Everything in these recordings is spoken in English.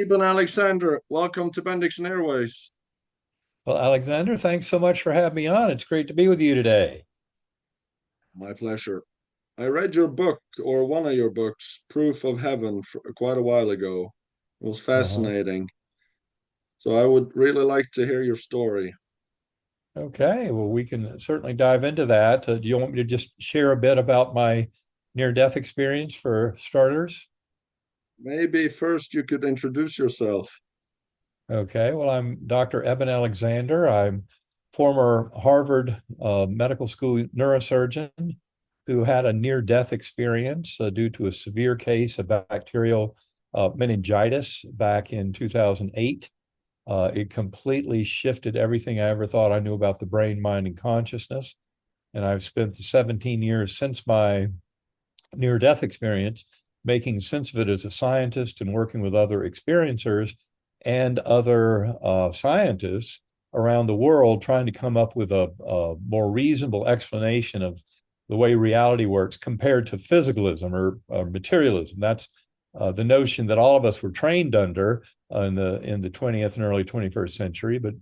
Eben Alexander, welcome to Bendiksen Airways. Well, Alexander, thanks so much for having me on. It's great to be with you today. My pleasure. I read your book, or one of your books, Proof of Heaven, quite a while ago. It was Uh-huh. fascinating. So I would really like to hear your story. Okay, well, we can certainly dive into that. Do you want me to just share a bit about my near-death experience for starters? Maybe first you could introduce yourself. Okay, well, I'm Dr. Eben Alexander. I'm former Harvard Medical School neurosurgeon who had a near-death experience due to a severe case of bacterial meningitis back in 2008. It completely shifted everything I ever thought I knew about the brain, mind, and consciousness. And I've spent the 17 years since my near death experience making sense of it as a scientist and working with other experiencers and other scientists around the world trying to come up with a more reasonable explanation of the way reality works compared to physicalism or materialism. That's the notion that all of us were trained under in the 20th and early 21st century, but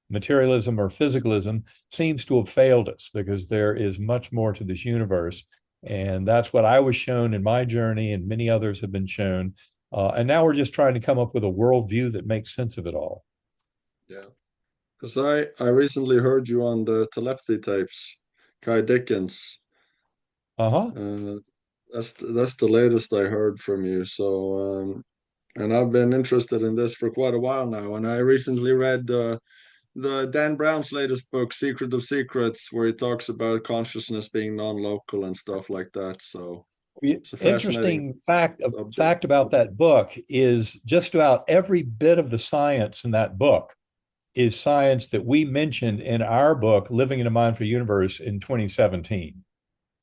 materialism or physicalism seems to have failed us because there is much more to this universe. And that's what I was shown in my journey, and many others have been shown. And now we're just trying to come up with a worldview that makes sense of it all. Yeah, because I recently heard you on the telepathy tapes, Kai Dickens. Uh-huh. Uh, that's the latest I heard from you. And I've been interested in this for quite a while now. And I recently read the Dan Brown's latest book, Secret of Secrets, where he talks about consciousness being non-local and stuff like that. So it's a fascinating Interesting fact subject. about that book is just about every bit of the science in that book is science that we mentioned in our book, Living in a Mindful Universe, in 2017.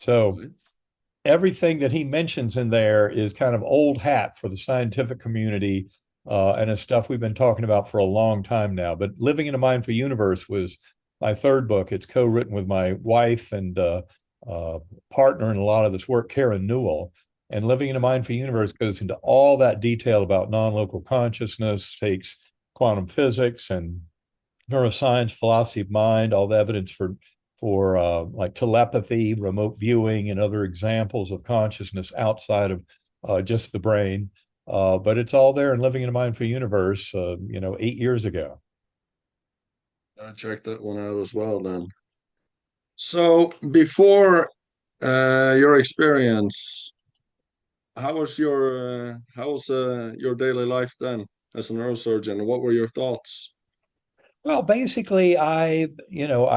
So Right? everything that he mentions in there is kind of old hat for the scientific community, and it's stuff we've been talking about for a long time now. But Living in a Mindful Universe was my third book. It's co-written with my wife and uh, partner in a lot of this work, Karen Newell. And Living in a Mindful Universe goes into all that detail about non-local consciousness, takes quantum physics and neuroscience, philosophy of mind, all the evidence for like telepathy, remote viewing, and other examples of consciousness outside of just the brain. But it's all there in Living in a Mindful Universe, 8 years ago. I'll check that one out as well then. So before your experience, how was your daily life then as a neurosurgeon? What were your thoughts? Well, basically, I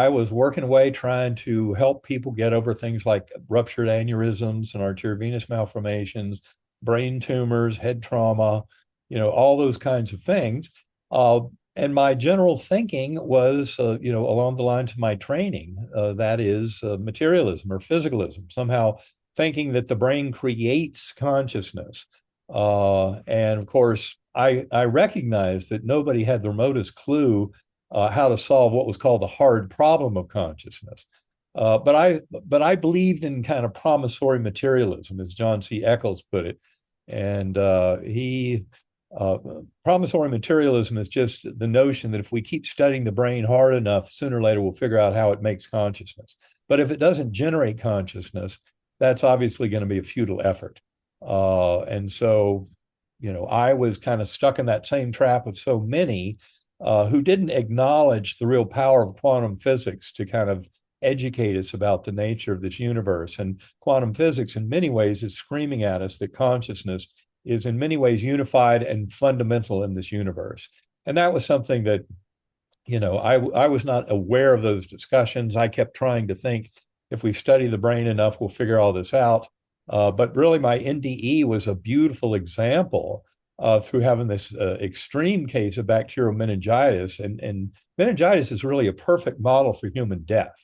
was working away trying to help people get over things like ruptured aneurysms and arteriovenous malformations, brain tumors, head trauma, all those kinds of things. Uh, and my general thinking was, along the lines of my training, that is materialism or physicalism, somehow thinking that the brain creates consciousness. And of course, I recognized that nobody had the remotest clue how to solve what was called the hard problem of consciousness. But I believed in kind of promissory materialism, as John C. Eccles put it, and he promissory materialism is just the notion that if we keep studying the brain hard enough, sooner or later we'll figure out how it makes consciousness. But if it doesn't generate consciousness, that's obviously going to be a futile effort. And so, I was kind of stuck in that same trap of so many who didn't acknowledge the real power of quantum physics to kind of educate us about the nature of this universe. And quantum physics, in many ways, is screaming at us that consciousness is in many ways unified and fundamental in this universe. And that was something that, I was not aware of those discussions. I kept trying to think if we study the brain enough, we'll figure all this out. But really, my NDE was a beautiful example through having this extreme case of bacterial meningitis. And meningitis is really a perfect model for human death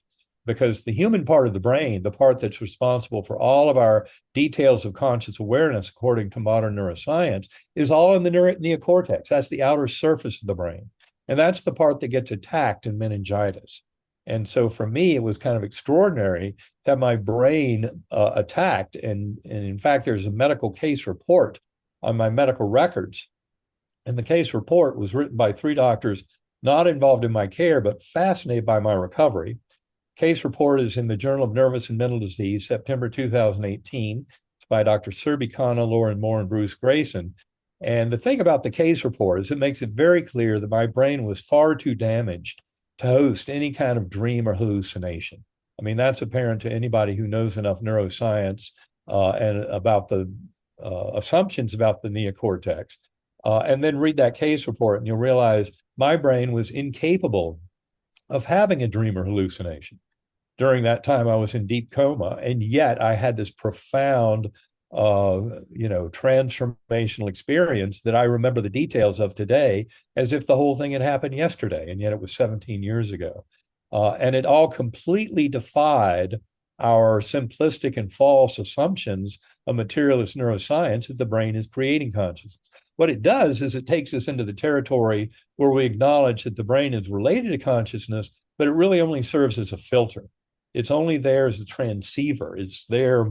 because the human part of the brain, the part that's responsible for all of our details of conscious awareness, according to modern neuroscience, is all in the neocortex. That's the outer surface of the brain. And that's the part that gets attacked in meningitis. And so for me, it was kind of extraordinary to have my brain attacked. And in fact, there's a medical case report on my medical records And the case report was written by three doctors not involved in my care, but fascinated by my recovery. Case report is in the Journal of Nervous and Mental Disease, September 2018. It's by Dr. Serby Khanna, Lauren Moore, and Bruce Grayson. And the thing about the case report is it makes it very clear that my brain was far too damaged to host any kind of dream or hallucination. I mean, that's apparent to anybody who knows enough neuroscience and about the assumptions about the neocortex. And then read that case report, and you'll realize my brain was incapable of having a dream or hallucination. During that time, I was in deep coma, and yet I had this profound, transformational experience that I remember the details of today as if the whole thing had happened yesterday, and yet it was 17 years ago. And it all completely defied our simplistic and false assumptions of materialist neuroscience that the brain is creating consciousness. What it does is it takes us into the territory where we acknowledge that the brain is related to consciousness, but it really only serves as a filter. It's only there as a transceiver. It's there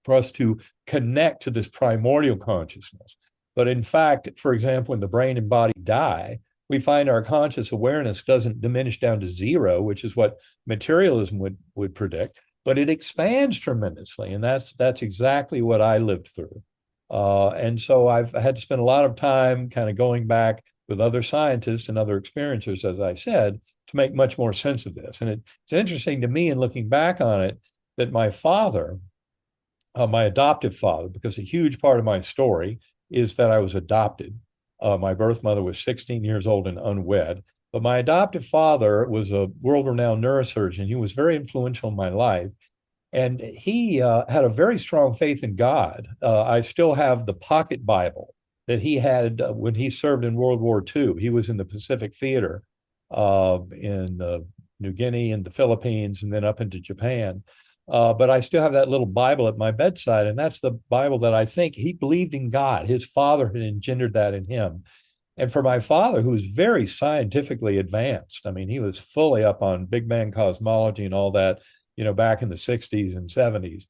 for us to connect to this primordial consciousness. But in fact, for example, when the brain and body die, we find our conscious awareness doesn't diminish down to zero, which is what materialism would predict, but it expands tremendously. And that's exactly what I lived through. And so I've had to spend a lot of time kind of going back with other scientists and other experiencers, as I said, to make much more sense of this. And it's interesting to me in looking back on it that my father, my adoptive father, because a huge part of my story is that I was adopted. My birth mother was 16 years old and unwed. But my adoptive father was a world-renowned neurosurgeon. He was very influential in my life. And he had a very strong faith in God. I still have the pocket Bible that he had when he served in World War II. He was in the Pacific Theater in New Guinea and the Philippines and then up into Japan. But I still have that little Bible at my bedside, and that's the Bible that I think he believed in God. His father had engendered that in him. And for my father, who was very scientifically advanced, I mean, he was fully up on Big Bang cosmology and all that, back in the 60s and 70s.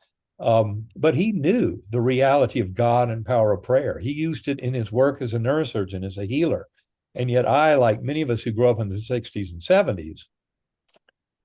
But he knew the reality of God and power of prayer. He used it in his work as a neurosurgeon, as a healer. And yet I, like many of us who grew up in the 60s and 70s,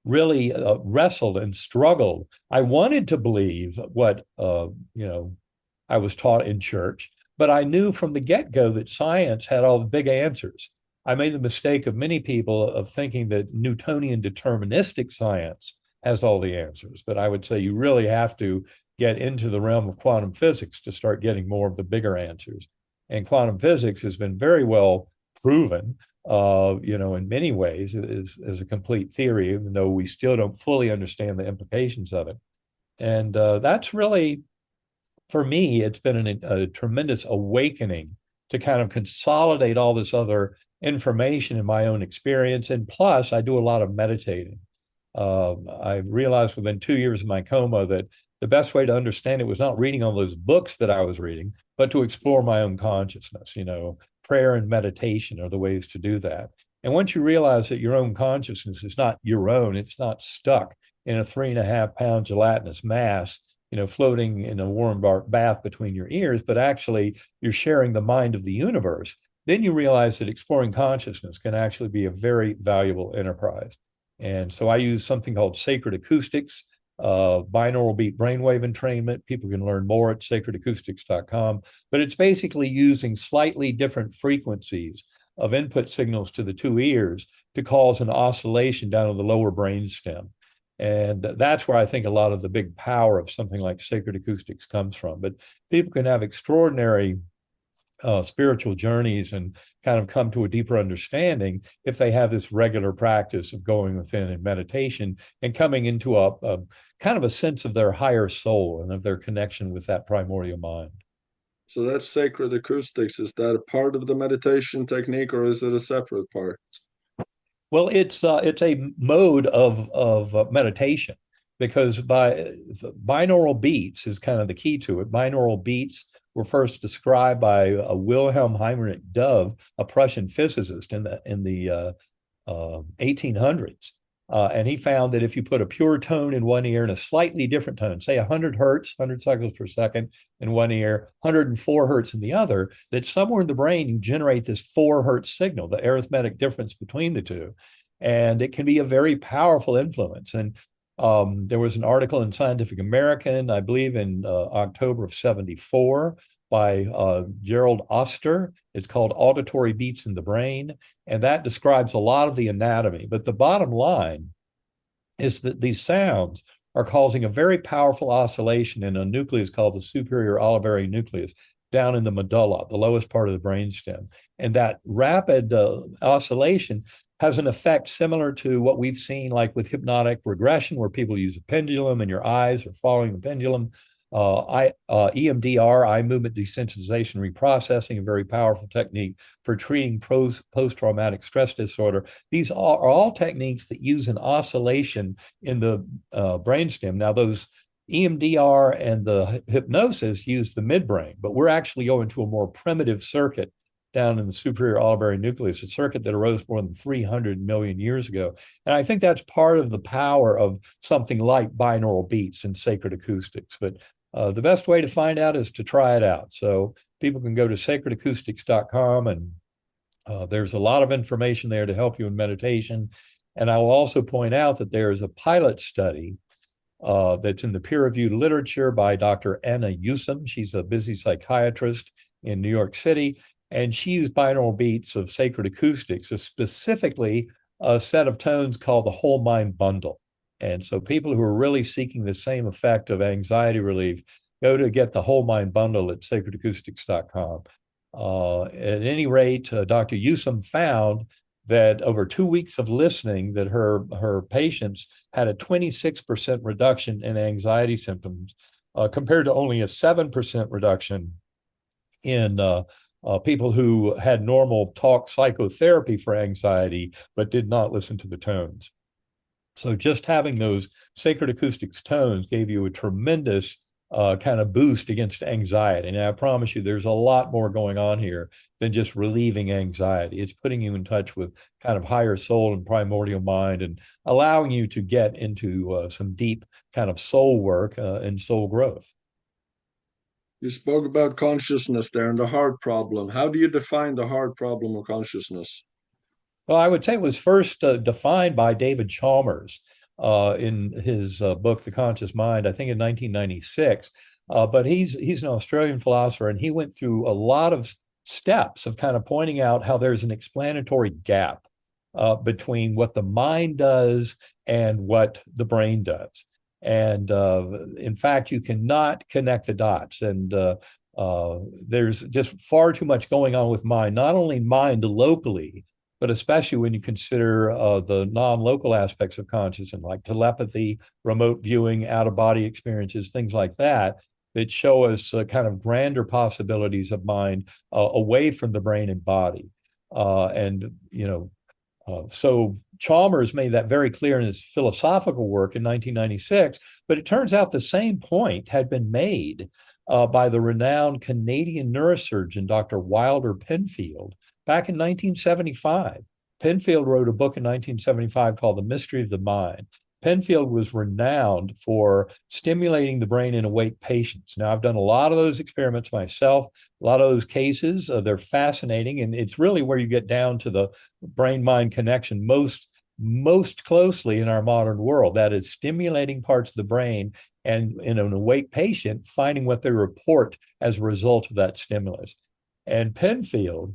really wrestled and struggled. I wanted to believe what, I was taught in church, but I knew from the get-go that science had all the big answers. I made the mistake of many people of thinking that Newtonian deterministic science has all the answers. But I would say you really have to get into the realm of quantum physics to start getting more of the bigger answers. And quantum physics has been very well proven, in many ways as a complete theory, even though we still don't fully understand the implications of it. And that's really, for me, it's been a tremendous awakening to kind of consolidate all this other information in my own experience. And plus, I do a lot of meditating. I realized within 2 years of my coma that the best way to understand it was not reading all those books that I was reading, but to explore my own consciousness. Prayer and meditation are the ways to do that. And once you realize that your own consciousness is not your own, it's not stuck in a 3.5-pound gelatinous mass, floating in a warm bath between your ears, but actually you're sharing the mind of the universe, then you realize that exploring consciousness can actually be a very valuable enterprise. And so I use something called sacred acoustics, binaural beat brainwave entrainment. People can learn more at sacredacoustics.com, but it's basically using slightly different frequencies of input signals to the two ears to cause an oscillation down in the lower brainstem. And that's where I think a lot of the big power of something like sacred acoustics comes from. But people can have extraordinary spiritual journeys and kind of come to a deeper understanding if they have this regular practice of going within and meditation and coming into a kind of a sense of their higher soul and of their connection with that primordial mind. So that's sacred acoustics. Is that a part of the meditation technique, or is it a separate part? Well, it's a mode of meditation, because binaural beats is kind of the key to it. Binaural beats were first described by Wilhelm Heinrich Dove, a Prussian physicist in the 1800s. And he found that if you put a pure tone in one ear and a slightly different tone, say 100 hertz, 100 cycles per second in one ear, 104 hertz in the other, that somewhere in the brain you generate this 4 hertz signal, the arithmetic difference between the two. And it can be a very powerful influence. And there was an article in Scientific American, I believe in October of 74, by Gerald Oster. It's called Auditory Beats in the Brain. And that describes a lot of the anatomy. But the bottom line is that these sounds are causing a very powerful oscillation in a nucleus called the superior olivary nucleus down in the medulla, the lowest part of the brainstem. And that rapid oscillation has an effect similar to what we've seen like with hypnotic regression, where people use a pendulum and your eyes are following the pendulum. EMDR, eye movement desensitization reprocessing, a very powerful technique for treating post-traumatic stress disorder. These are all techniques that use an oscillation in the brainstem. Now, those EMDR and the hypnosis use the midbrain, but we're actually going to a more primitive circuit down in the superior olivary nucleus, a circuit that arose more than 300 million years ago. And I think that's part of the power of something like binaural beats and sacred acoustics. But the best way to find out is to try it out. So people can go to sacredacoustics.com, and there's a lot of information there to help you in meditation. And I will also point out that there is a pilot study that's in the peer-reviewed literature by Dr. Anna Yusim. She's a busy psychiatrist in New York City, and she used binaural beats of sacred acoustics, specifically a set of tones called the whole mind bundle. And so people who are really seeking the same effect of anxiety relief, go to get the whole mind bundle at sacredacoustics.com. At any rate, Dr. Yusim found that over 2 weeks of listening, that her patients had a 26% reduction in anxiety symptoms, compared to only a 7% reduction in people who had normal talk psychotherapy for anxiety, but did not listen to the tones. So just having those sacred acoustics tones gave you a tremendous kind of boost against anxiety. And I promise you, there's a lot more going on here than just relieving anxiety. It's putting you in touch with kind of higher soul and primordial mind, and allowing you to get into some deep kind of soul work and soul growth. You spoke about consciousness there and the heart problem. How do you define the heart problem of consciousness? Well, I would say it was first defined by David Chalmers in his book, The Conscious Mind, I think in 1996. But he's an Australian philosopher, and he went through a lot of steps of kind of pointing out how there's an explanatory gap between what the mind does and what the brain does. And in fact, you cannot connect the dots. And there's just far too much going on with mind, not only mind locally, but especially when you consider the non-local aspects of consciousness, like telepathy, remote viewing, out-of-body experiences, things like that, that show us kind of grander possibilities of mind away from the brain and body. So Chalmers made that very clear in his philosophical work in 1996, but it turns out the same point had been made by the renowned Canadian neurosurgeon, Dr. Wilder Penfield, back in 1975. Penfield wrote a book in 1975 called The Mystery of the Mind. Penfield was renowned for stimulating the brain in awake patients. Now, I've done a lot of those experiments myself, a lot of those cases. They're fascinating, and it's really where you get down to the brain-mind connection most closely in our modern world. That is stimulating parts of the brain, and in an awake patient, finding what they report as a result of that stimulus. And Penfield,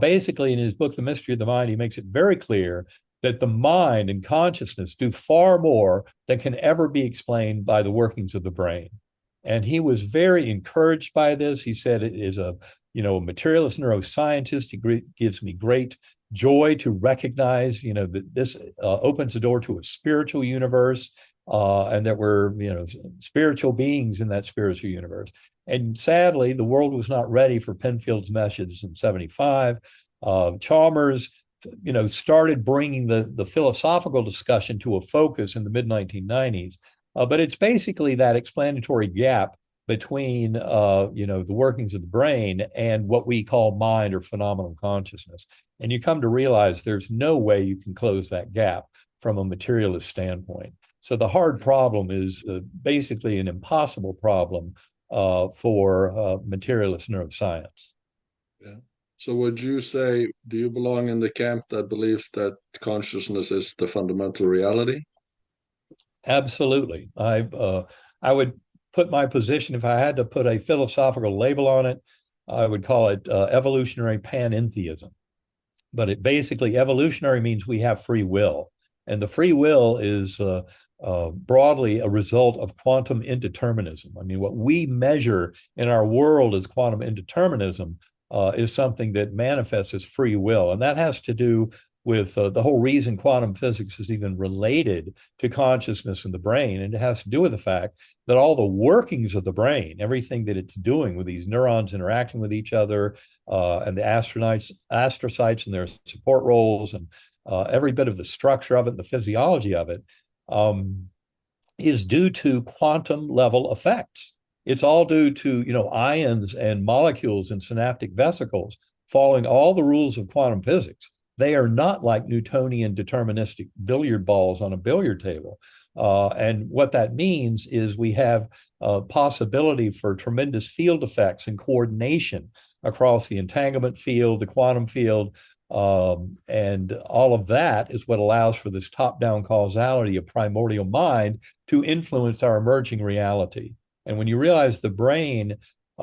basically in his book, The Mystery of the Mind, he makes it very clear that the mind and consciousness do far more than can ever be explained by the workings of the brain. And he was very encouraged by this. He said, it is a materialist neuroscientist. He gives me great joy to recognize, that this opens the door to a spiritual universe, and that we're, spiritual beings in that spiritual universe. And sadly, the world was not ready for Penfield's message in 75. Chalmers, started bringing the philosophical discussion to a focus in the mid-1990s. But it's basically that explanatory gap between, the workings of the brain and what we call mind or phenomenal consciousness. And you come to realize there's no way you can close that gap from a materialist standpoint. So the hard problem is basically an impossible problem for materialist neuroscience. Yeah. So would you say, do you belong in the camp that believes that consciousness is the fundamental reality? Absolutely. I would put my position, if I had to put a philosophical label on it, I would call it evolutionary panentheism. But it basically, evolutionary means we have free will. And the free will is broadly a result of quantum indeterminism. I mean, what we measure in our world as quantum indeterminism is something that manifests as free will. And that has to do with the whole reason quantum physics is even related to consciousness in the brain. And it has to do with the fact that all the workings of the brain, everything that it's doing with these neurons interacting with each other, and the astrocytes and their support roles, and every bit of the structure of it, and the physiology of it, is due to quantum level effects. It's all due to ions and molecules and synaptic vesicles following all the rules of quantum physics. They are not like Newtonian deterministic billiard balls on a billiard table. And what that means is we have a possibility for tremendous field effects and coordination across the entanglement field, the quantum field, and all of that is what allows for this top-down causality of primordial mind to influence our emerging reality. And when you realize the brain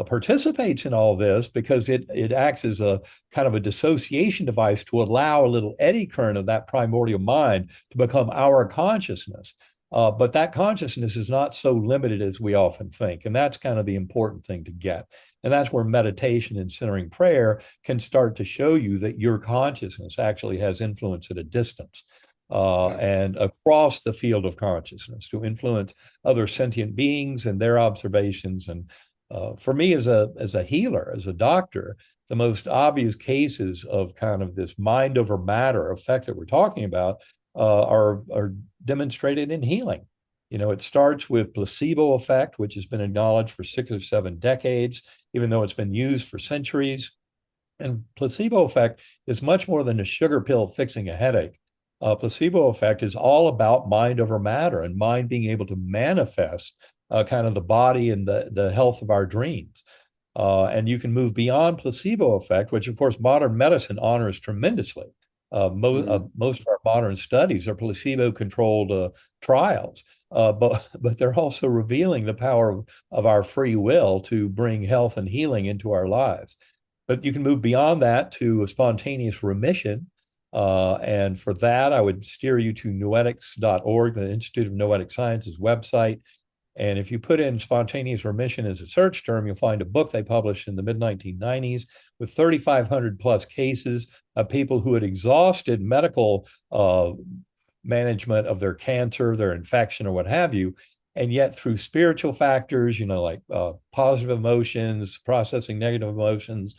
participates in all this because it acts as a kind of a dissociation device to allow a little eddy current of that primordial mind to become our consciousness. But that consciousness is not so limited as we often think. And that's kind of the important thing to get. And that's where meditation and centering prayer can start to show you that your consciousness actually has influence at a distance. And across the field of consciousness to influence other sentient beings and their observations. And for me as a healer, as a doctor, the most obvious cases of kind of this mind over matter effect that we're talking about are demonstrated in healing. It starts with placebo effect, which has been acknowledged for 6 or 7 decades, even though it's been used for centuries. And placebo effect is much more than a sugar pill fixing a headache. Placebo effect is all about mind over matter and mind being able to manifest kind of the body and the health of our dreams. And you can move beyond placebo effect, which of course modern medicine honors tremendously. Most of our modern studies are placebo-controlled trials, but they're also revealing the power of our free will to bring health and healing into our lives. But you can move beyond that to a spontaneous remission. And for that, I would steer you to noetics.org, the Institute of Noetic Sciences website. And if you put in spontaneous remission as a search term, you'll find a book they published in the mid-1990s with 3,500 plus cases of people who had exhausted medical management of their cancer, their infection, or what have you. And yet through spiritual factors, like positive emotions, processing negative emotions,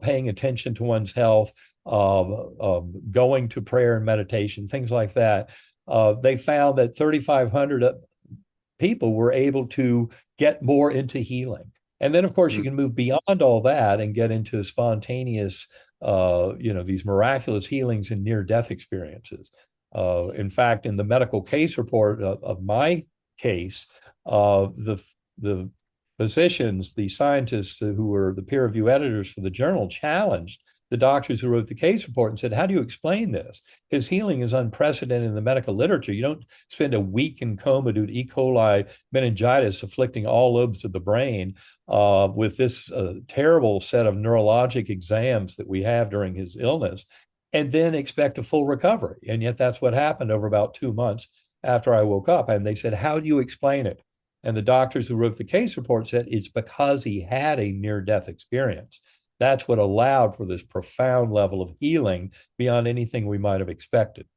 paying attention to one's health, going to prayer and meditation, things like that, they found that 3,500 people were able to get more into healing. And then, of course, you can move beyond all that and get into spontaneous, these miraculous healings and near-death experiences. In fact, in the medical case report of my case, the physicians, the scientists who were the peer review editors for the journal challenged the doctors who wrote the case report and said, how do you explain this? His healing is unprecedented in the medical literature. You don't spend a week in coma due to E. coli meningitis afflicting all lobes of the brain with this terrible set of neurologic exams that we have during his illness, and then expect a full recovery. And yet that's what happened over about 2 months after I woke up. And they said, how do you explain it? And the doctors who wrote the case report said it's because he had a near-death experience. That's what allowed for this profound level of healing beyond anything we might have expected.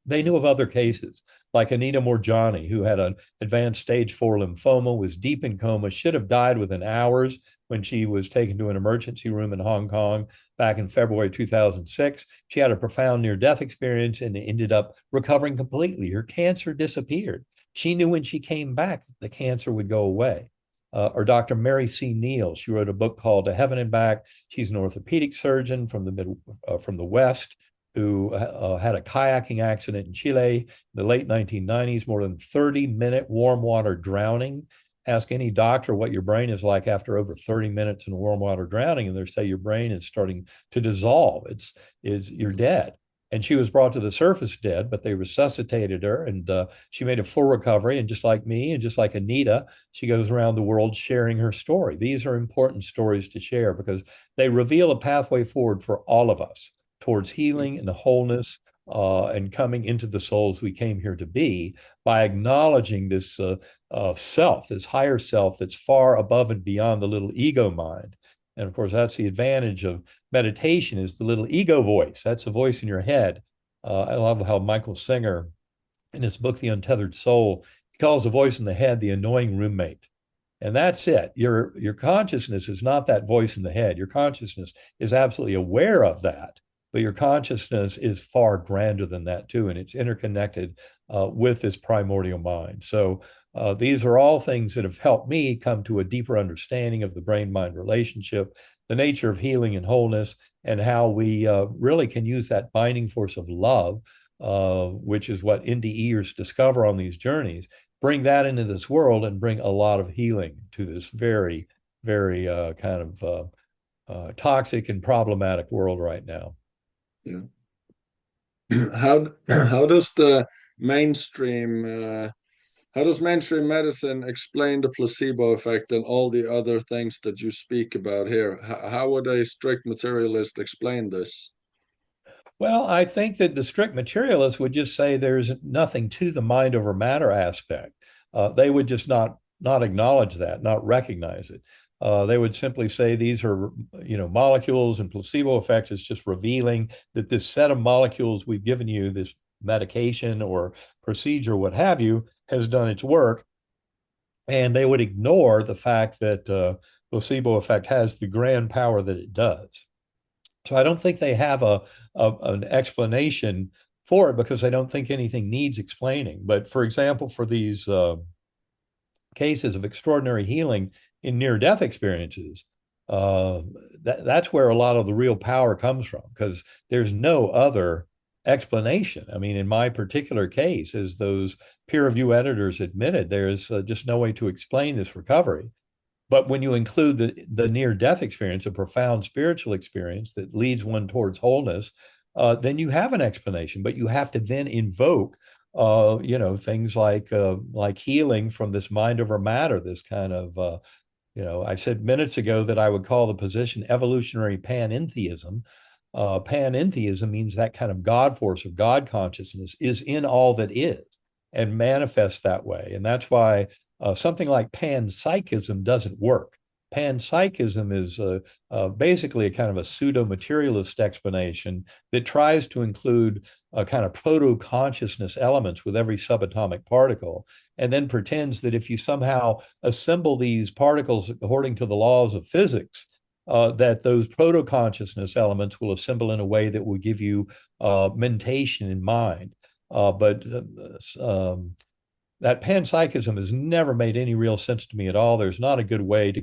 They knew of other cases, like Anita Morjani, who had an advanced stage 4 lymphoma, was deep in coma, should have died within hours when she was taken to an emergency room in Hong Kong back in February 2006. She had a profound near-death experience and ended up recovering completely. Her cancer disappeared. She knew when she came back, the cancer would go away. Or Dr. Mary C. Neal, she wrote a book called To Heaven and Back. She's an orthopedic surgeon from the West. who had a kayaking accident in Chile in the late 1990s, more than 30-minute warm water drowning. Ask any doctor what your brain is like after over 30 minutes in warm water drowning, and they say your brain is starting to dissolve. You're dead. And she was brought to the surface dead, but they resuscitated her, and she made a full recovery. And just like me, and just like Anita, she goes around the world sharing her story. These are important stories to share because they reveal a pathway forward for all of us towards healing and wholeness, and coming into the souls we came here to be by acknowledging this self, this higher self that's far above and beyond the little ego mind. And of course, that's the advantage of meditation, is the little ego voice. That's a voice in your head. I love how Michael Singer, in his book, The Untethered Soul, he calls the voice in the head the annoying roommate. And that's it. Your consciousness is not that voice in the head. Your consciousness is absolutely aware of that, but your consciousness is far grander than that too, and it's interconnected with this primordial mind. So these are all things that have helped me come to a deeper understanding of the brain-mind relationship, the nature of healing and wholeness, and how we really can use that binding force of love, which is what NDEers discover on these journeys, bring that into this world and bring a lot of healing to this very, very kind of toxic and problematic world right now. Yeah. How does the mainstream how does mainstream medicine explain the placebo effect and all the other things that you speak about here? How would a strict materialist explain this? Well, I think that the strict materialist would just say there's nothing to the mind over matter aspect. They would just not acknowledge that, not recognize it. They would simply say these are, molecules, and placebo effect is just revealing that this set of molecules we've given you, this medication or procedure, what have you, has done its work. And they would ignore the fact that placebo effect has the grand power that it does. So I don't think they have an explanation for it because I don't think anything needs explaining. But for example, for these cases of extraordinary healing in near-death experiences, that's where a lot of the real power comes from, because there's no other explanation. I mean, in my particular case, as those peer review editors admitted, there's just no way to explain this recovery. But when you include the near-death experience, a profound spiritual experience that leads one towards wholeness, then you have an explanation. But you have to then invoke, things like healing from this mind over matter, this kind of, I said minutes ago that I would call the position evolutionary panentheism. Panentheism means that kind of God force of God consciousness is in all that is and manifests that way. And that's why something like panpsychism doesn't work. Panpsychism is basically a kind of a pseudo-materialist explanation that tries to include a kind of proto-consciousness elements with every subatomic particle, and then pretends that if you somehow assemble these particles according to the laws of physics, that those proto-consciousness elements will assemble in a way that will give you mentation in mind. But that panpsychism has never made any real sense to me at all. There's not a good way to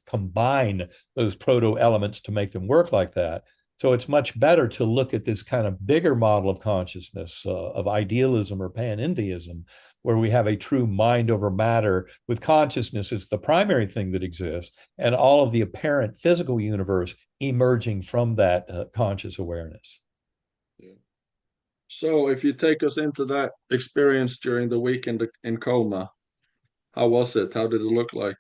combine those proto elements to make them work like that. So it's much better to look at this kind of bigger model of consciousness, of idealism or panentheism, where we have a true mind over matter with consciousness as the primary thing that exists, and all of the apparent physical universe emerging from that conscious awareness. Yeah. So if you take us into that experience during the week in coma, how was it? How did it look like?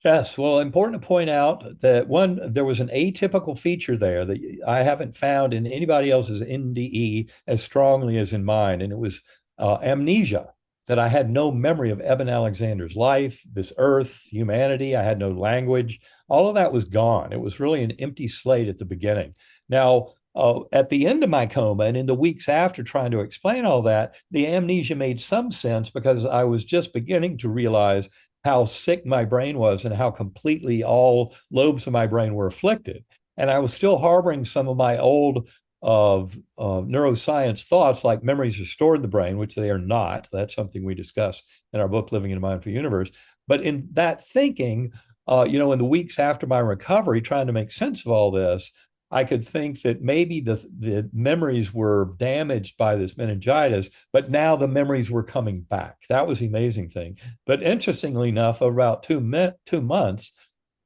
Yes, well, important to point out that there was an atypical feature there that I haven't found in anybody else's NDE as strongly as in mine, and it was amnesia. That I had no memory of Eben Alexander's life, this earth, humanity. I had no language. All of that was gone. It was really an empty slate at the beginning. Now, at the end of my coma and in the weeks after trying to explain all that, the amnesia made some sense because I was just beginning to realize how sick my brain was and how completely all lobes of my brain were afflicted. And I was still harboring some of my old neuroscience thoughts, like memories are stored in the brain, which they are not. That's something we discuss in our book, Living in a Mindful Universe. But in that thinking, in the weeks after my recovery, trying to make sense of all this, I could think that maybe the memories were damaged by this meningitis, but now the memories were coming back. That was the amazing thing. But interestingly enough, about 2 months,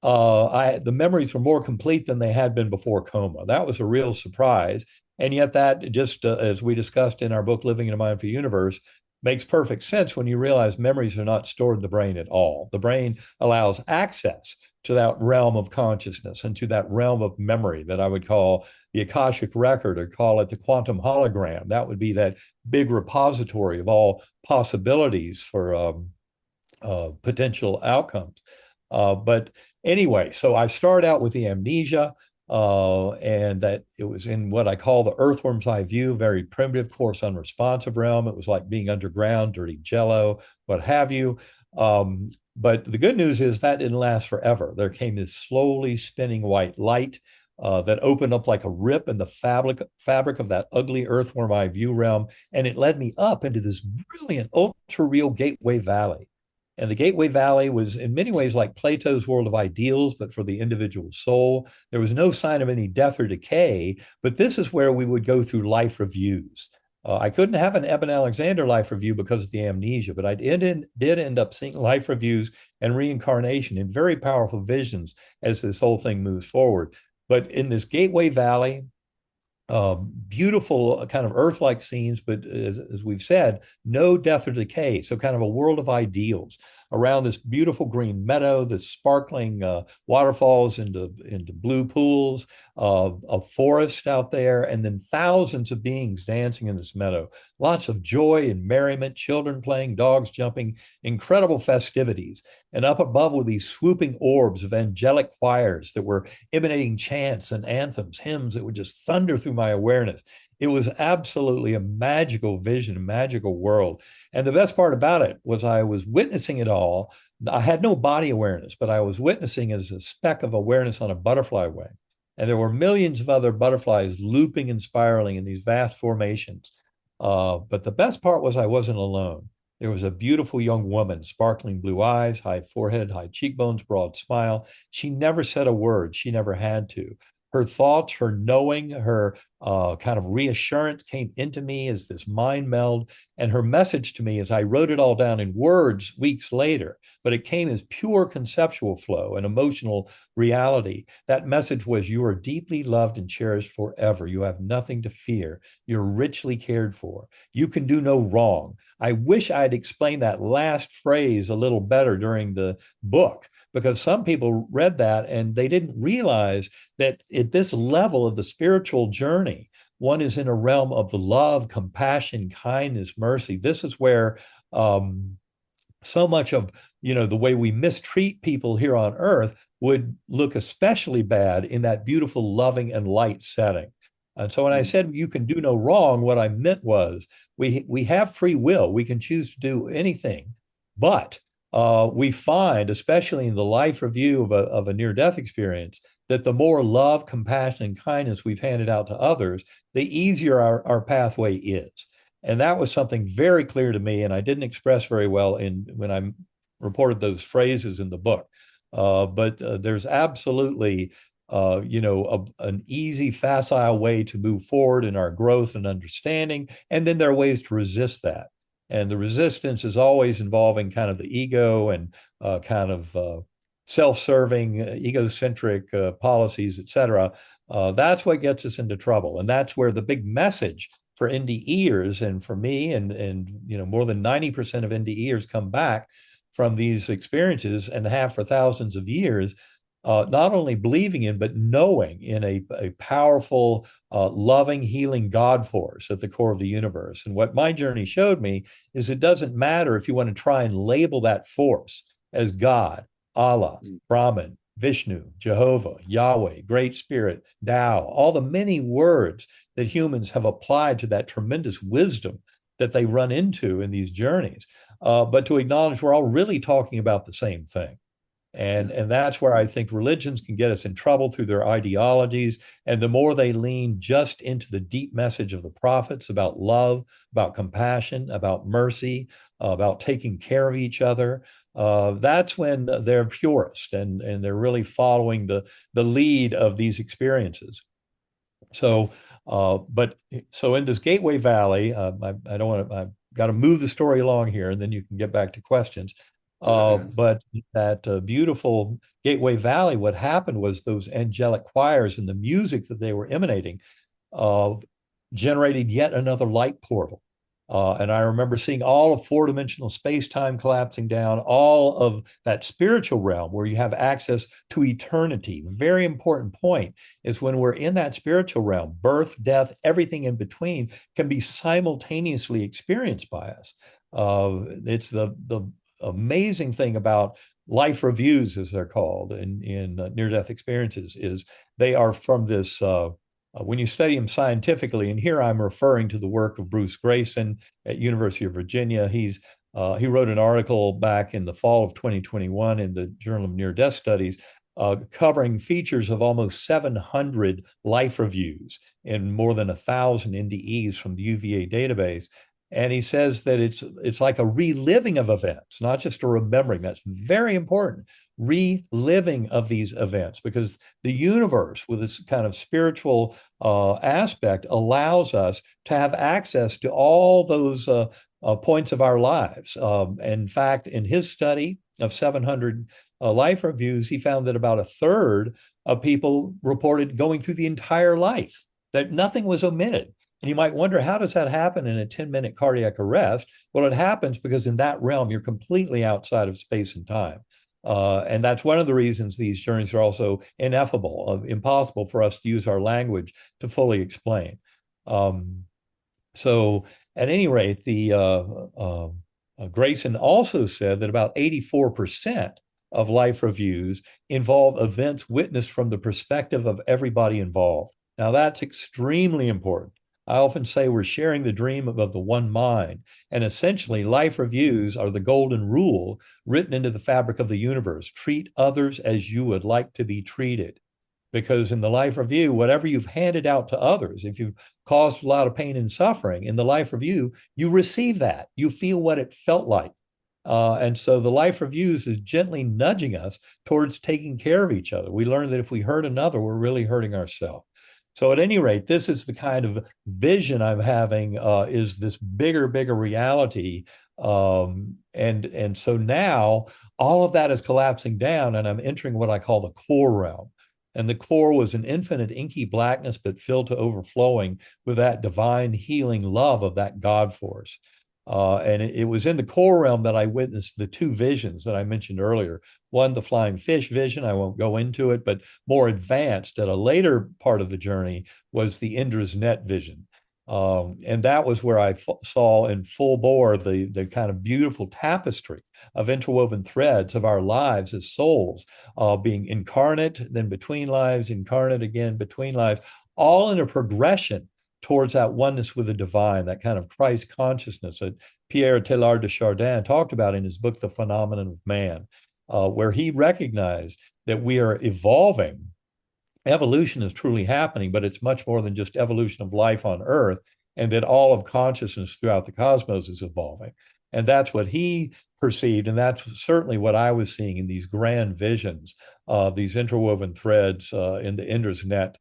the memories were more complete than they had been before coma. That was a real surprise. And yet, that just as we discussed in our book, Living in a Mindful Universe, makes perfect sense when you realize memories are not stored in the brain at all. The brain allows access to that realm of consciousness and to that realm of memory that I would call the Akashic record, or call it the quantum hologram. That would be that big repository of all possibilities for potential outcomes. But anyway, so I start out with the amnesia, and that it was in what I call the earthworm's eye view, very primitive, coarse, unresponsive realm. It was like being underground, dirty jello, what have you. But the good news is that didn't last forever. There came this slowly spinning white light that opened up like a rip in the fabric of that ugly earthworm eye view realm, and it led me up into this brilliant, ultra real Gateway Valley. And the Gateway Valley was in many ways like Plato's world of ideals, but for the individual soul. There was no sign of any death or decay, but this is where we would go through life reviews. I couldn't have an Eben Alexander life review because of the amnesia, but I did end up seeing life reviews and reincarnation in very powerful visions as this whole thing moves forward. But in this Gateway Valley, beautiful kind of earth-like scenes, but as we've said, no death or decay. So kind of a world of ideals around this beautiful green meadow, this sparkling waterfalls into blue pools, a forest out there, and then thousands of beings dancing in this meadow. Lots of joy and merriment, children playing, dogs jumping, incredible festivities. And up above were these swooping orbs of angelic choirs that were emanating chants and anthems, hymns that would just thunder through my awareness. It was absolutely a magical vision, a magical world. And the best part about it was I was witnessing it all. I had no body awareness, but I was witnessing as a speck of awareness on a butterfly wing. And there were millions of other butterflies looping and spiraling in these vast formations. But the best part was I wasn't alone. There was a beautiful young woman, sparkling blue eyes, high forehead, high cheekbones, broad smile. She never said a word. She never had to. Her thoughts, her knowing, her kind of reassurance came into me as this mind meld. And her message to me, as I wrote it all down in words weeks later, but it came as pure conceptual flow and emotional reality. That message was, you are deeply loved and cherished forever. You have nothing to fear. You're richly cared for. You can do no wrong. I wish I'd explained that last phrase a little better during the book, because some people read that and they didn't realize that at this level of the spiritual journey, one is in a realm of the love, compassion, kindness, mercy. This is where so much of the way we mistreat people here on earth would look especially bad in that beautiful, loving, and light setting. And so when I said you can do no wrong, what I meant was we have free will. We can choose to do anything, but we find, especially in the life review of a near-death experience, that the more love, compassion, and kindness we've handed out to others, the easier our pathway is. And that was something very clear to me, and I didn't express very well when I reported those phrases in the book. But there's absolutely, an easy, facile way to move forward in our growth and understanding. And then there are ways to resist that. And the resistance is always involving kind of the ego and kind of self-serving, egocentric policies, et cetera. That's what gets us into trouble. And that's where the big message for NDEers and for me and more than 90% of NDEers come back from these experiences and have for thousands of years, not only believing in, but knowing in a powerful, loving, healing God force at the core of the universe. And what my journey showed me is it doesn't matter if you want to try and label that force as God, Allah, Brahman, Vishnu, Jehovah, Yahweh, Great Spirit, Tao, all the many words that humans have applied to that tremendous wisdom that they run into in these journeys. But to acknowledge we're all really talking about the same thing. And that's where I think religions can get us in trouble through their ideologies. And the more they lean just into the deep message of the prophets about love, about compassion, about mercy, about taking care of each other, that's when they're purest and they're really following the lead of these experiences. So, but so in this Gateway Valley, I don't want to, I've got to move the story along here, and then you can get back to questions. Yeah, yeah. But that beautiful Gateway Valley, what happened was those angelic choirs and the music that they were emanating uh, generated yet another light portal. And I remember seeing all of four-dimensional space-time collapsing down, all of that spiritual realm where you have access to eternity. Very important point is when we're in that spiritual realm, birth, death, everything in between can be simultaneously experienced by us. It's the amazing thing about life reviews, as they're called in near-death experiences, is they are from this when you study them scientifically, and here I'm referring to the work of Bruce Grayson at University of Virginia. He wrote an article back in the fall of 2021 in the Journal of Near Death Studies, covering features of almost 700 life reviews in more than 1,000 NDEs from the UVA database. And he says that it's like a reliving of events, not just a remembering. That's very important. Reliving of these events, because the universe, with this kind of spiritual aspect, allows us to have access to all those points of our lives. In fact, in his study of 700 life reviews, he found that about a third of people reported going through the entire life, that nothing was omitted. And you might wonder, how does that happen in a 10-minute cardiac arrest? Well, it happens because in that realm, you're completely outside of space and time. And that's one of the reasons these journeys are also ineffable, impossible for us to use our language to fully explain. So at any rate, Grayson also said that about 84% of life reviews involve events witnessed from the perspective of everybody involved. Now, that's extremely important. I often say we're sharing the dream of the one mind. And essentially, life reviews are the golden rule written into the fabric of the universe. Treat others as you would like to be treated. Because in the life review, whatever you've handed out to others, if you've caused a lot of pain and suffering, in the life review, you receive that. You feel what it felt like. And so the life reviews is gently nudging us towards taking care of each other. We learn that if we hurt another, we're really hurting ourselves. So at any rate, this is the kind of vision I'm having, is this bigger reality. And so now all of that is collapsing down, and I'm entering what I call the core realm. And the core was an infinite inky blackness, but filled to overflowing with that divine healing love of that God force. And it was in the core realm that I witnessed the two visions that I mentioned earlier. One, the flying fish vision, I won't go into it, but more advanced at a later part of the journey was the Indra's net vision. And that was where I saw in full bore the kind of beautiful tapestry of interwoven threads of our lives as souls, being incarnate, then between lives, incarnate again, between lives, all in a progression towards that oneness with the divine, that kind of Christ consciousness that Pierre Teilhard de Chardin talked about in his book, The Phenomenon of Man, where he recognized that we are evolving. Evolution is truly happening, but it's much more than just evolution of life on Earth, and that all of consciousness throughout the cosmos is evolving. And that's what he perceived, and that's certainly what I was seeing in these grand visions, these interwoven threads in the Indra's net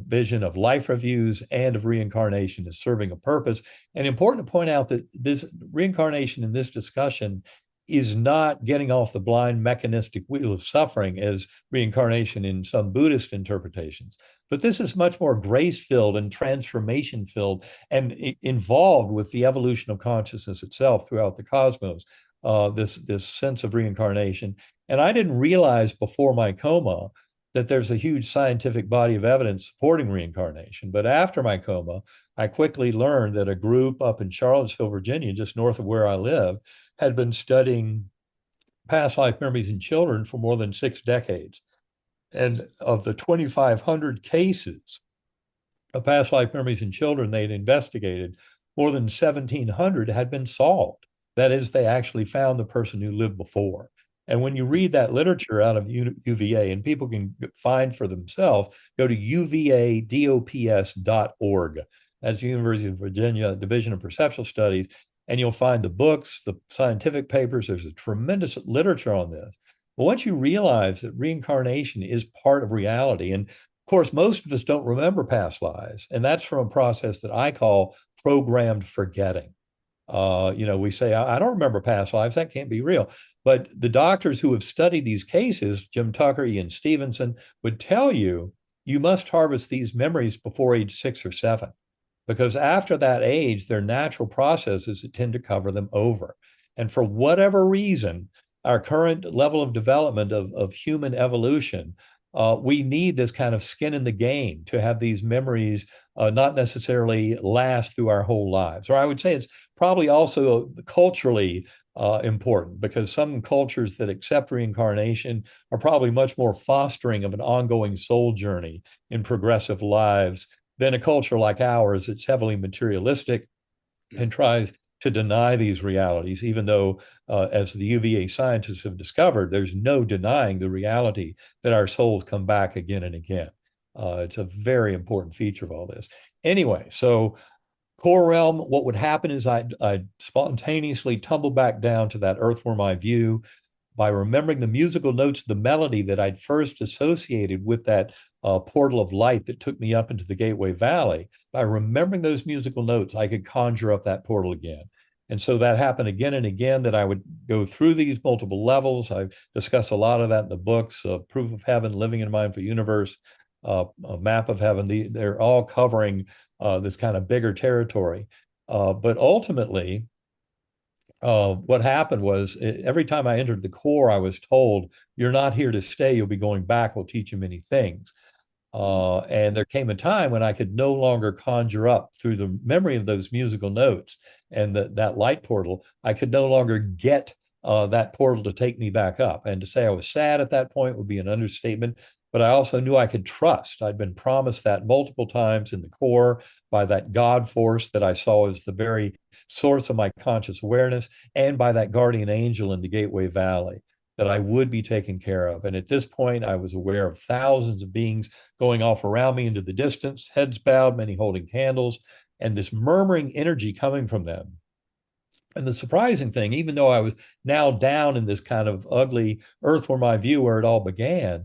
vision of life reviews and of reincarnation is serving a purpose. And important to point out that this reincarnation in this discussion is not getting off the blind mechanistic wheel of suffering as reincarnation in some Buddhist interpretations. But this is much more grace-filled and transformation-filled and involved with the evolution of consciousness itself throughout the cosmos, this sense of reincarnation. And I didn't realize before my coma that there's a huge scientific body of evidence supporting reincarnation. But after my coma, I quickly learned that a group up in Charlottesville, Virginia, just north of where I live, had been studying past life memories in children for more than 6 decades. And of the 2,500 cases of past life memories in children they had investigated, more than 1,700 had been solved. That is, they actually found the person who lived before. And when you read that literature out of UVA, and people can find for themselves, go to uvadops.org. That's the University of Virginia Division of Perceptual Studies. And you'll find the books, the scientific papers. There's a tremendous literature on this. But once you realize that reincarnation is part of reality, and Of course, most of us don't remember past lives, and that's from a process that I call programmed forgetting. We say, I don't remember past lives. That can't be real. But the doctors who have studied these cases, Jim Tucker, Ian Stevenson, would tell you you must harvest these memories before age 6 or 7, because after that age, their natural processes tend to cover them over. And for whatever reason, our current level of development of human evolution, we need this kind of skin in the game to have these memories not necessarily last through our whole lives. Or I would say it's probably also culturally important, because some cultures that accept reincarnation are probably much more fostering of an ongoing soul journey in progressive lives than a culture like ours. It's heavily materialistic and tries to deny these realities, even though, as the UVA scientists have discovered, there's no denying the reality that our souls come back again and again. It's a very important feature of all this. Anyway, so core realm, what would happen is I'd spontaneously tumble back down to that earthworm eye view by remembering the musical notes of the melody that I'd first associated with that portal of light that took me up into the Gateway Valley. By remembering those musical notes, I could conjure up that portal again. And so that happened again and again, that I would go through these multiple levels. I discuss a lot of that in the books, Proof of Heaven, Living in a Mindful Universe, a Map of Heaven. They're all covering this kind of bigger territory. But ultimately, what happened was, every time I entered the core, I was told, you're not here to stay. You'll be going back. We'll teach you many things. And there came a time when I could no longer conjure up through the memory of those musical notes and that light portal. I could no longer get that portal to take me back up. And to say I was sad at that point would be an understatement. But I also knew I could trust. I'd been promised that multiple times in the core by that God force that I saw as the very source of my conscious awareness, and by that guardian angel in the Gateway Valley, that I would be taken care of. And at this point, I was aware of thousands of beings going off around me into the distance, heads bowed, many holding candles, and this murmuring energy coming from them. And the surprising thing, even though I was now down in this kind of ugly earthworm eye view where it all began,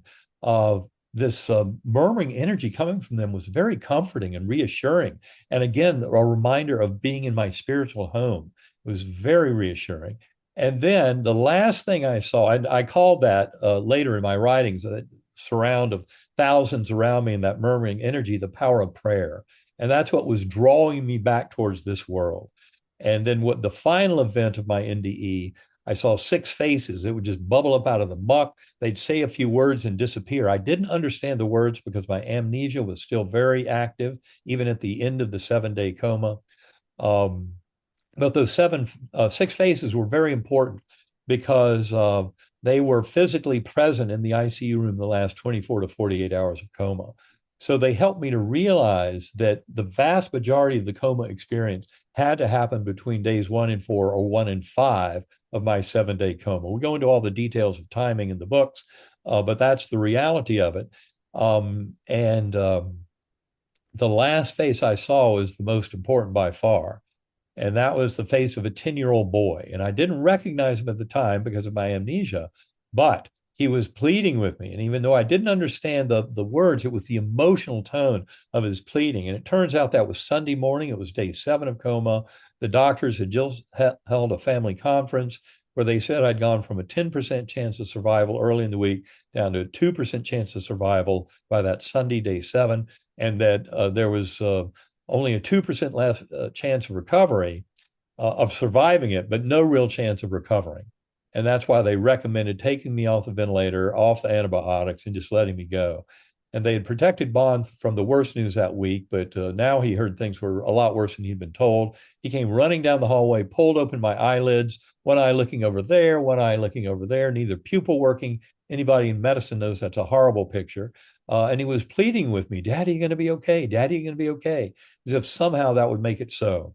this murmuring energy coming from them was very comforting and reassuring. And again, a reminder of being in my spiritual home. It was very reassuring. And then the last thing I saw, I called that later in my writings, that surround of thousands around me and that murmuring energy, the power of prayer. And that's what was drawing me back towards this world. And then what the final event of my NDE, I saw 6 faces that would just bubble up out of the muck. They'd say a few words and disappear. I didn't understand the words because my amnesia was still very active, even at the end of the 7-day coma. But those 6 faces were very important because they were physically present in the ICU room the last 24 to 48 hours of coma. So they helped me to realize that the vast majority of the coma experience had to happen between days 1 and 4 or 1 and 5 of my 7-day coma. We go into all the details of timing in the books, but that's the reality of it. The last face I saw was the most important by far. And that was the face of a 10-year-old boy. And I didn't recognize him at the time because of my amnesia, but he was pleading with me. And even though I didn't understand the words, it was the emotional tone of his pleading. And it turns out that was Sunday morning. It was day 7 of coma. The doctors had just held a family conference where they said I'd gone from a 10% chance of survival early in the week down to a 2% chance of survival by that Sunday, day 7, and that there was only a 2% less chance of recovery, of surviving it, but no real chance of recovering. And that's why they recommended taking me off the ventilator, off the antibiotics, and just letting me go. And they had protected Bond from the worst news that week, but now he heard things were a lot worse than he'd been told. He came running down the hallway, pulled open my eyelids, one eye looking over there, one eye looking over there, neither pupil working. Anybody in medicine knows that's a horrible picture. And he was pleading with me, Daddy, you going to be okay? Daddy, you going to be okay? As if somehow that would make it so.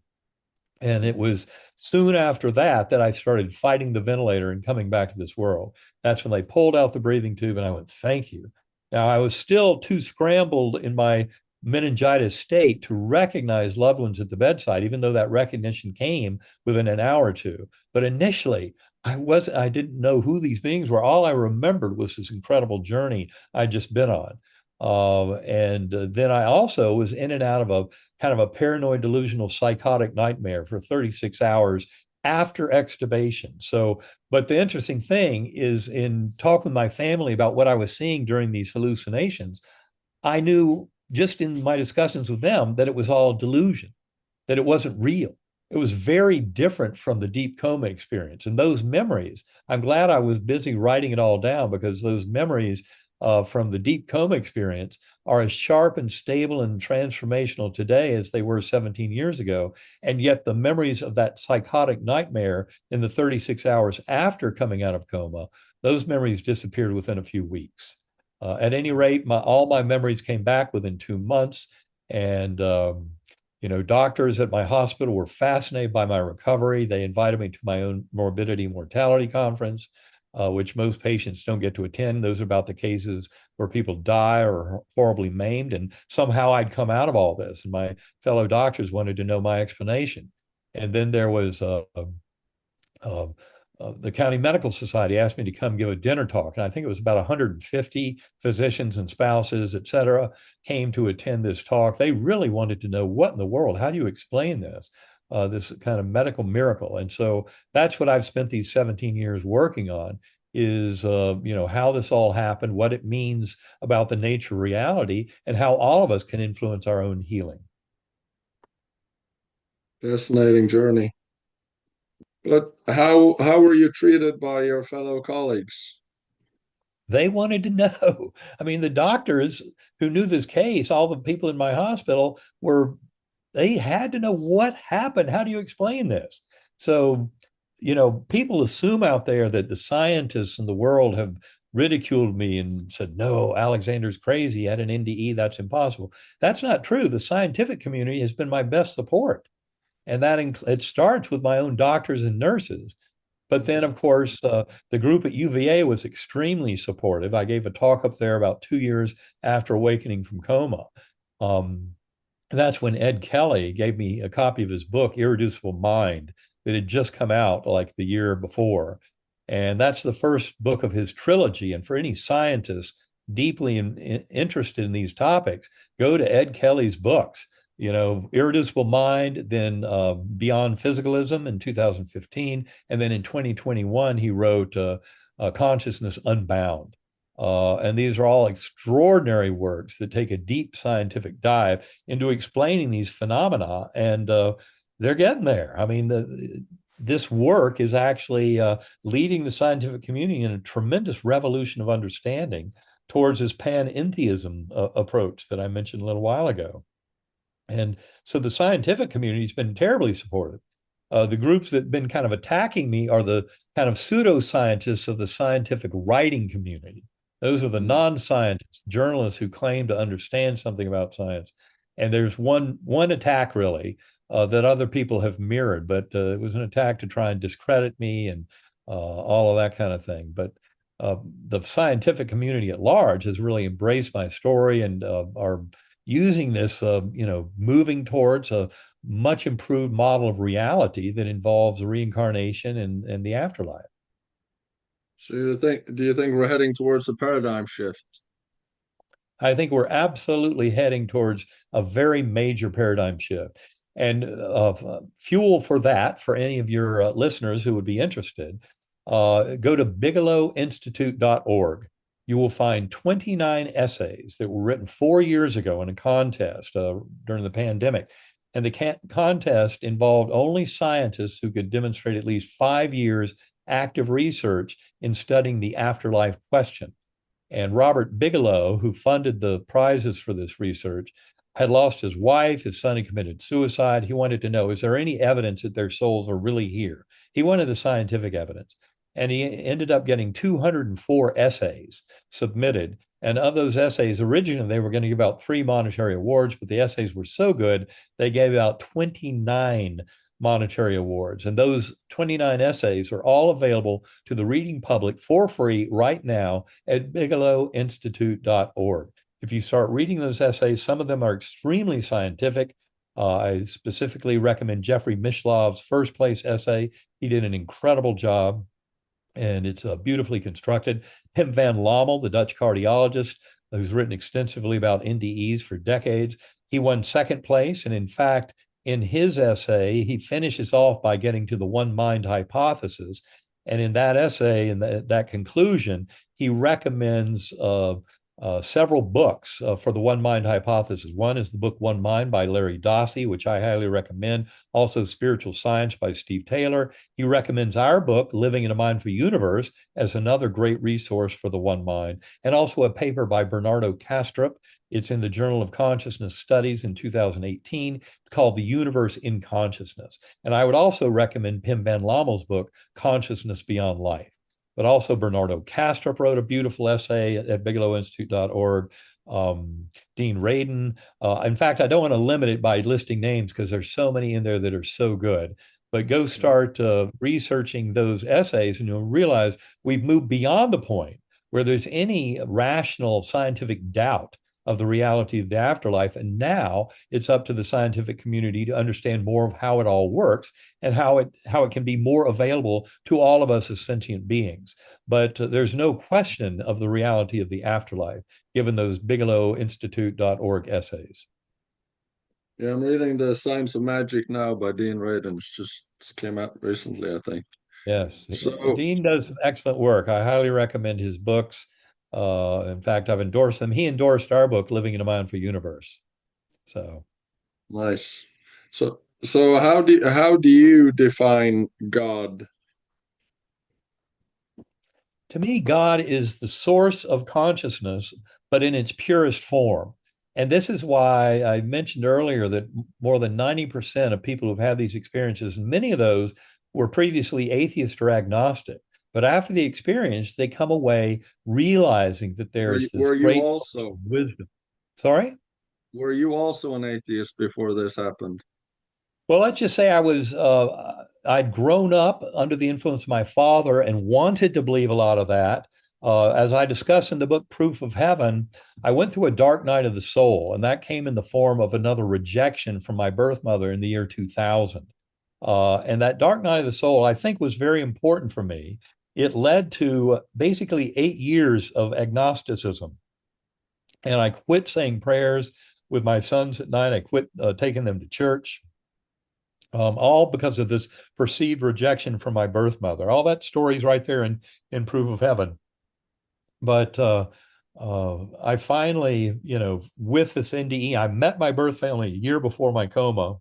And it was soon after that that I started fighting the ventilator and coming back to this world. That's when they pulled out the breathing tube and I went, thank you. Now, I was still too scrambled in my meningitis state to recognize loved ones at the bedside, even though that recognition came within an hour or two. But initially, I didn't know who these beings were. All I remembered was this incredible journey I'd just been on. And then I also was in and out of a kind of a paranoid delusional psychotic nightmare for 36 hours after extubation. So, but the interesting thing is in talking with my family about what I was seeing during these hallucinations, I knew just in my discussions with them that it was all delusion, that it wasn't real. It was very different from the deep coma experience. And those memories, I'm glad I was busy writing it all down because those memories from the deep coma experience are as sharp and stable and transformational today as they were 17 years ago. And yet the memories of that psychotic nightmare in the 36 hours after coming out of coma, those memories disappeared within a few weeks. At any rate, all my memories came back within 2 months. And doctors at my hospital were fascinated by my recovery. They invited me to my own morbidity mortality conference, which most patients don't get to attend. Those are about the cases where people die or are horribly maimed. And somehow I'd come out of all this. And my fellow doctors wanted to know my explanation. And then there was the County Medical Society asked me to come give a dinner talk. And I think it was about 150 physicians and spouses, et cetera, came to attend this talk. They really wanted to know what in the world, how do you explain this? This kind of medical miracle. And so that's what I've spent these 17 years working on is, how this all happened, what it means about the nature of reality, and how all of us can influence our own healing. Fascinating journey. But how were you treated by your fellow colleagues? They wanted to know. I mean, the doctors who knew this case, all the people in my hospital they had to know what happened. How do you explain this? So, people assume out there that the scientists in the world have ridiculed me and said, no, Alexander's crazy. He had an NDE. That's impossible. That's not true. The scientific community has been my best support. And it starts with my own doctors and nurses. But then, of course, the group at UVA was extremely supportive. I gave a talk up there about 2 years after awakening from coma. That's when Ed Kelly gave me a copy of his book, Irreducible Mind, that had just come out like the year before. And that's the first book of his trilogy. And for any scientist deeply interested in these topics, go to Ed Kelly's books. Irreducible Mind, then Beyond Physicalism in 2015. And then in 2021, he wrote Consciousness Unbound. And these are all extraordinary works that take a deep scientific dive into explaining these phenomena. And they're getting there. I mean, this work is actually leading the scientific community in a tremendous revolution of understanding towards this panentheism approach that I mentioned a little while ago. And so the scientific community has been terribly supportive. The groups that have been kind of attacking me are the kind of pseudoscientists of the scientific writing community. Those are the non-scientists, journalists who claim to understand something about science. And there's one attack really that other people have mirrored, but it was an attack to try and discredit me and all of that kind of thing. But the scientific community at large has really embraced my story and are using this, moving towards a much improved model of reality that involves reincarnation and the afterlife. So do you think we're heading towards a paradigm shift? I think we're absolutely heading towards a very major paradigm shift. And fuel for that, for any of your listeners who would be interested, go to bigelowinstitute.org. You will find 29 essays that were written 4 years ago in a contest during the pandemic. And the contest involved only scientists who could demonstrate at least 5 years active research in studying the afterlife question. And Robert Bigelow, who funded the prizes for this research, had lost his wife. His son had committed suicide. He wanted to know, is there any evidence that their souls are really here? He wanted the scientific evidence. And he ended up getting 204 essays submitted. And of those essays, originally they were going to give out 3 monetary awards, but the essays were so good, they gave out 29 monetary awards. And those 29 essays are all available to the reading public for free right now at bigelowinstitute.org. If you start reading those essays, some of them are extremely scientific. I specifically recommend Jeffrey Mishlov's First Place essay. He did an incredible job, and it's beautifully constructed. Pim van Lommel, the Dutch cardiologist, who's written extensively about NDEs for decades. He won second place. And in fact, in his essay, he finishes off by getting to the one mind hypothesis. And in that essay, in that conclusion, he recommends several books for the one mind hypothesis. One is the book One Mind by Larry Dossey, which I highly recommend. Also, Spiritual Science by Steve Taylor. He recommends our book, Living in a Mindful Universe, as another great resource for the one mind. And also a paper by Bernardo Kastrup. It's in the Journal of Consciousness Studies in 2018. It's called The Universe in Consciousness. And I would also recommend Pim Van Lommel's book, Consciousness Beyond Life. But also Bernardo Kastrup wrote a beautiful essay at bigelowinstitute.org. Dean Radin. In fact, I don't want to limit it by listing names because there's so many in there that are so good. But go start researching those essays and you'll realize we've moved beyond the point where there's any rational scientific doubt of the reality of the afterlife. And now it's up to the scientific community to understand more of how it all works and how it can be more available to all of us as sentient beings. But there's no question of the reality of the afterlife, given those bigelowinstitute.org essays. Yeah, I'm reading The Science of Magic now by Dean Radin. It's just came out recently, I think. Yes, So Dean does excellent work. I highly recommend his books. In fact, I've endorsed them. He endorsed our book, Living in a Mindful Universe. So nice. So how do you define God? to me, God is the source of consciousness, but in its purest form. And this is why I mentioned earlier that more than 90% of people who've had these experiences, and many of those were previously atheist or agnostic, but after the experience, they come away realizing that Were you, there's this were you great source also of wisdom. Sorry? were you also an atheist before this happened? Well, let's just say I'd grown up under the influence of my father and wanted to believe a lot of that. As I discuss in the book Proof of Heaven, I went through a dark night of the soul, and that came in the form of another rejection from my birth mother in the year 2000. And that dark night of the soul, I think, was very important for me. It led to basically 8 years of agnosticism. And I quit saying prayers with my sons at night. I quit taking them to church. All because of this perceived rejection from my birth mother. All that story's right there in Proof of Heaven. But I finally, with this NDE, I met my birth family a year before my coma.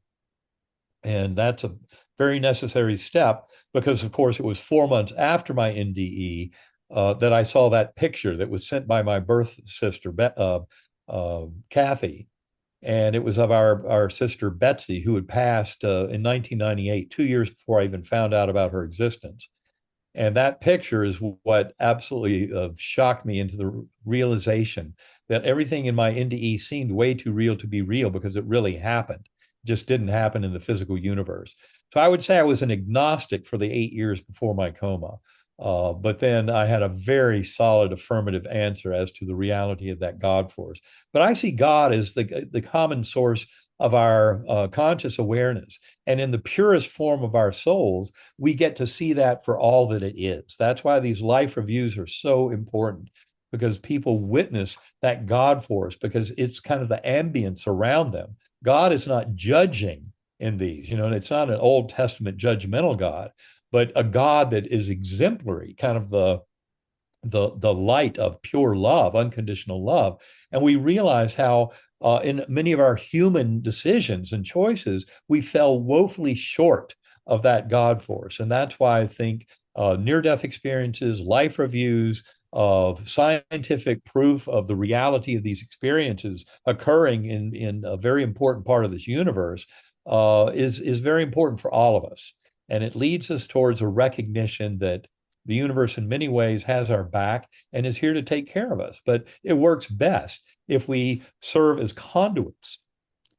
And that's a very necessary step because, of course, it was 4 months after my NDE that I saw that picture that was sent by my birth sister, Kathy. And it was of our sister Betsy, who had passed in 1998, 2 years before I even found out about her existence. And that picture is what absolutely shocked me into the realization that everything in my NDE seemed way too real to be real because it really happened. It just didn't happen in the physical universe. So I would say I was an agnostic for the 8 years before my coma. But then I had a very solid affirmative answer as to the reality of that God force. But I see God as the common source of our conscious awareness. And in the purest form of our souls, we get to see that for all that it is. That's why these life reviews are so important, because people witness that God force, because it's kind of the ambience around them. God is not judging in these, and it's not an Old Testament judgmental God, but a God that is exemplary, kind of the light of pure love, unconditional love. And we realize how in many of our human decisions and choices, we fell woefully short of that God force. And that's why I think near-death experiences, life reviews, of scientific proof of the reality of these experiences occurring in a very important part of this universe is very important for all of us. And it leads us towards a recognition that the universe in many ways has our back and is here to take care of us. But it works best if we serve as conduits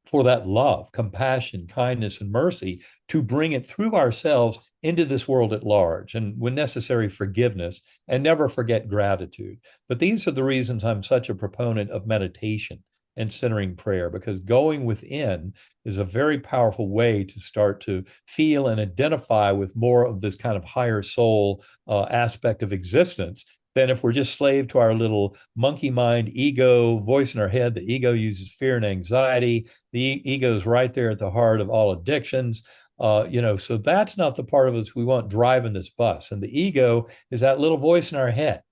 for that love, compassion, kindness, and mercy to bring it through ourselves into this world at large, and when necessary, forgiveness, and never forget gratitude. But these are the reasons I'm such a proponent of meditation and centering prayer, because going within is a very powerful way to start to feel and identify with more of this kind of higher soul aspect of existence. than if we're just slave to our little monkey mind ego voice in our head. The ego uses fear and anxiety. The ego is right there at the heart of all addictions. So that's not the part of us we want driving this bus. And the ego is that little voice in our head.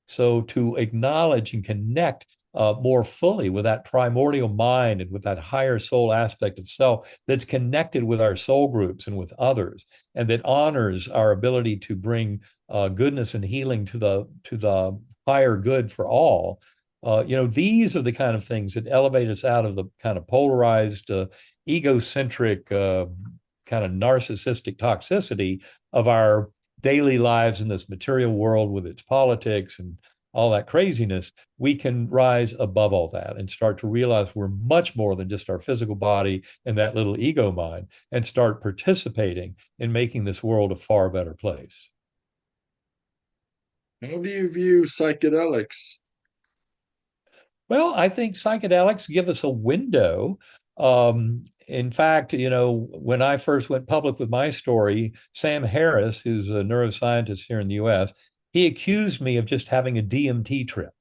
So to acknowledge and connect more fully with that primordial mind and with that higher soul aspect of self that's connected with our soul groups and with others, and that honors our ability to bring goodness and healing to the higher good for all. These are the kind of things that elevate us out of the kind of polarized, egocentric, kind of narcissistic toxicity of our daily lives in this material world with its politics and all that craziness. We can rise above all that and start to realize we're much more than just our physical body and that little ego mind, and start participating in making this world a far better place. How do you view psychedelics? Well, I think psychedelics give us a window. In fact, when I first went public with my story, Sam Harris, who's a neuroscientist here in the US, he accused me of just having a DMT trip.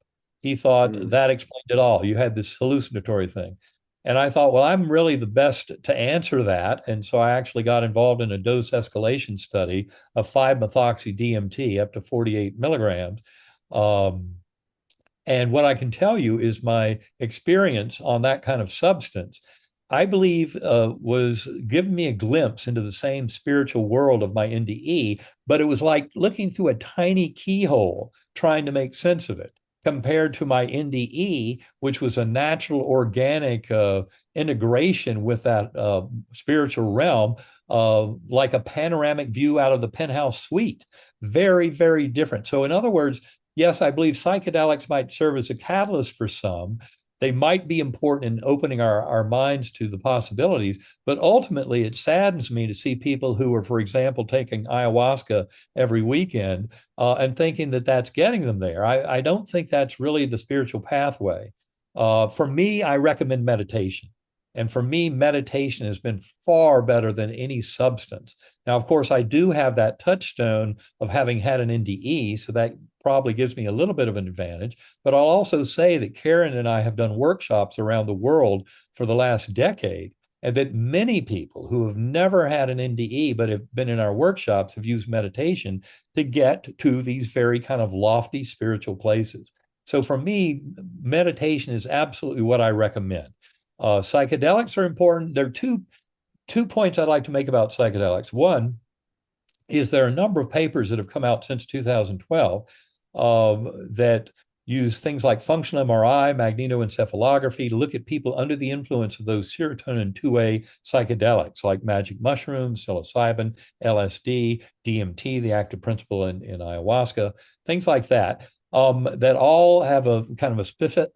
He thought that explained it all. You had this hallucinatory thing. And I thought, well, I'm really the best to answer that. And so I actually got involved in a dose escalation study of 5-methoxy DMT up to 48 milligrams. And what I can tell you is my experience on that kind of substance, I believe, was giving me a glimpse into the same spiritual world of my NDE, but it was like looking through a tiny keyhole trying to make sense of it, compared to my NDE, which was a natural, organic integration with that spiritual realm, like a panoramic view out of the penthouse suite. Very, very different. So, in other words, yes, I believe psychedelics might serve as a catalyst for some. They might be important in opening our minds to the possibilities, but ultimately it saddens me to see people who are, for example, taking ayahuasca every weekend and thinking that that's getting them there. I don't think that's really the spiritual pathway. For me, I recommend meditation. And for me, meditation has been far better than any substance. Now, of course, I do have that touchstone of having had an NDE, so that probably gives me a little bit of an advantage. But I'll also say that Karen and I have done workshops around the world for the last decade, and that many people who have never had an NDE but have been in our workshops have used meditation to get to these very kind of lofty spiritual places. So for me, meditation is absolutely what I recommend. Psychedelics are important. There are two points I'd like to make about psychedelics. One is there are a number of papers that have come out since 2012 that use things like functional MRI, magnetoencephalography to look at people under the influence of those serotonin 2A psychedelics like magic mushrooms, psilocybin, LSD, DMT, the active principle in ayahuasca, things like that. That all have a kind of a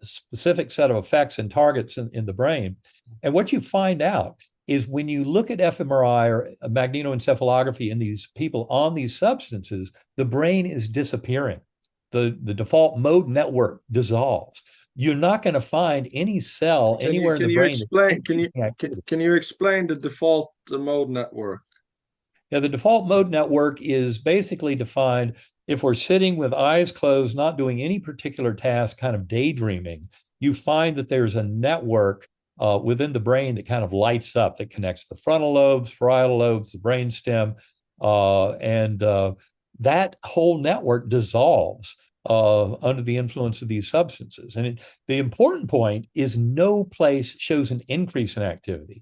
specific set of effects and targets in the brain. And what you find out is when you look at fMRI or magnetoencephalography in these people on these substances, the brain is disappearing. The default mode network dissolves. You're not going to find any cell anywhere in the brain. Can you explain the default mode network? Yeah, the default mode network is basically defined if we're sitting with eyes closed, not doing any particular task, kind of daydreaming. You find that there's a network within the brain that kind of lights up, that connects the frontal lobes, parietal lobes, the brain stem, and that whole network dissolves under the influence of these substances. And the important point is no place shows an increase in activity.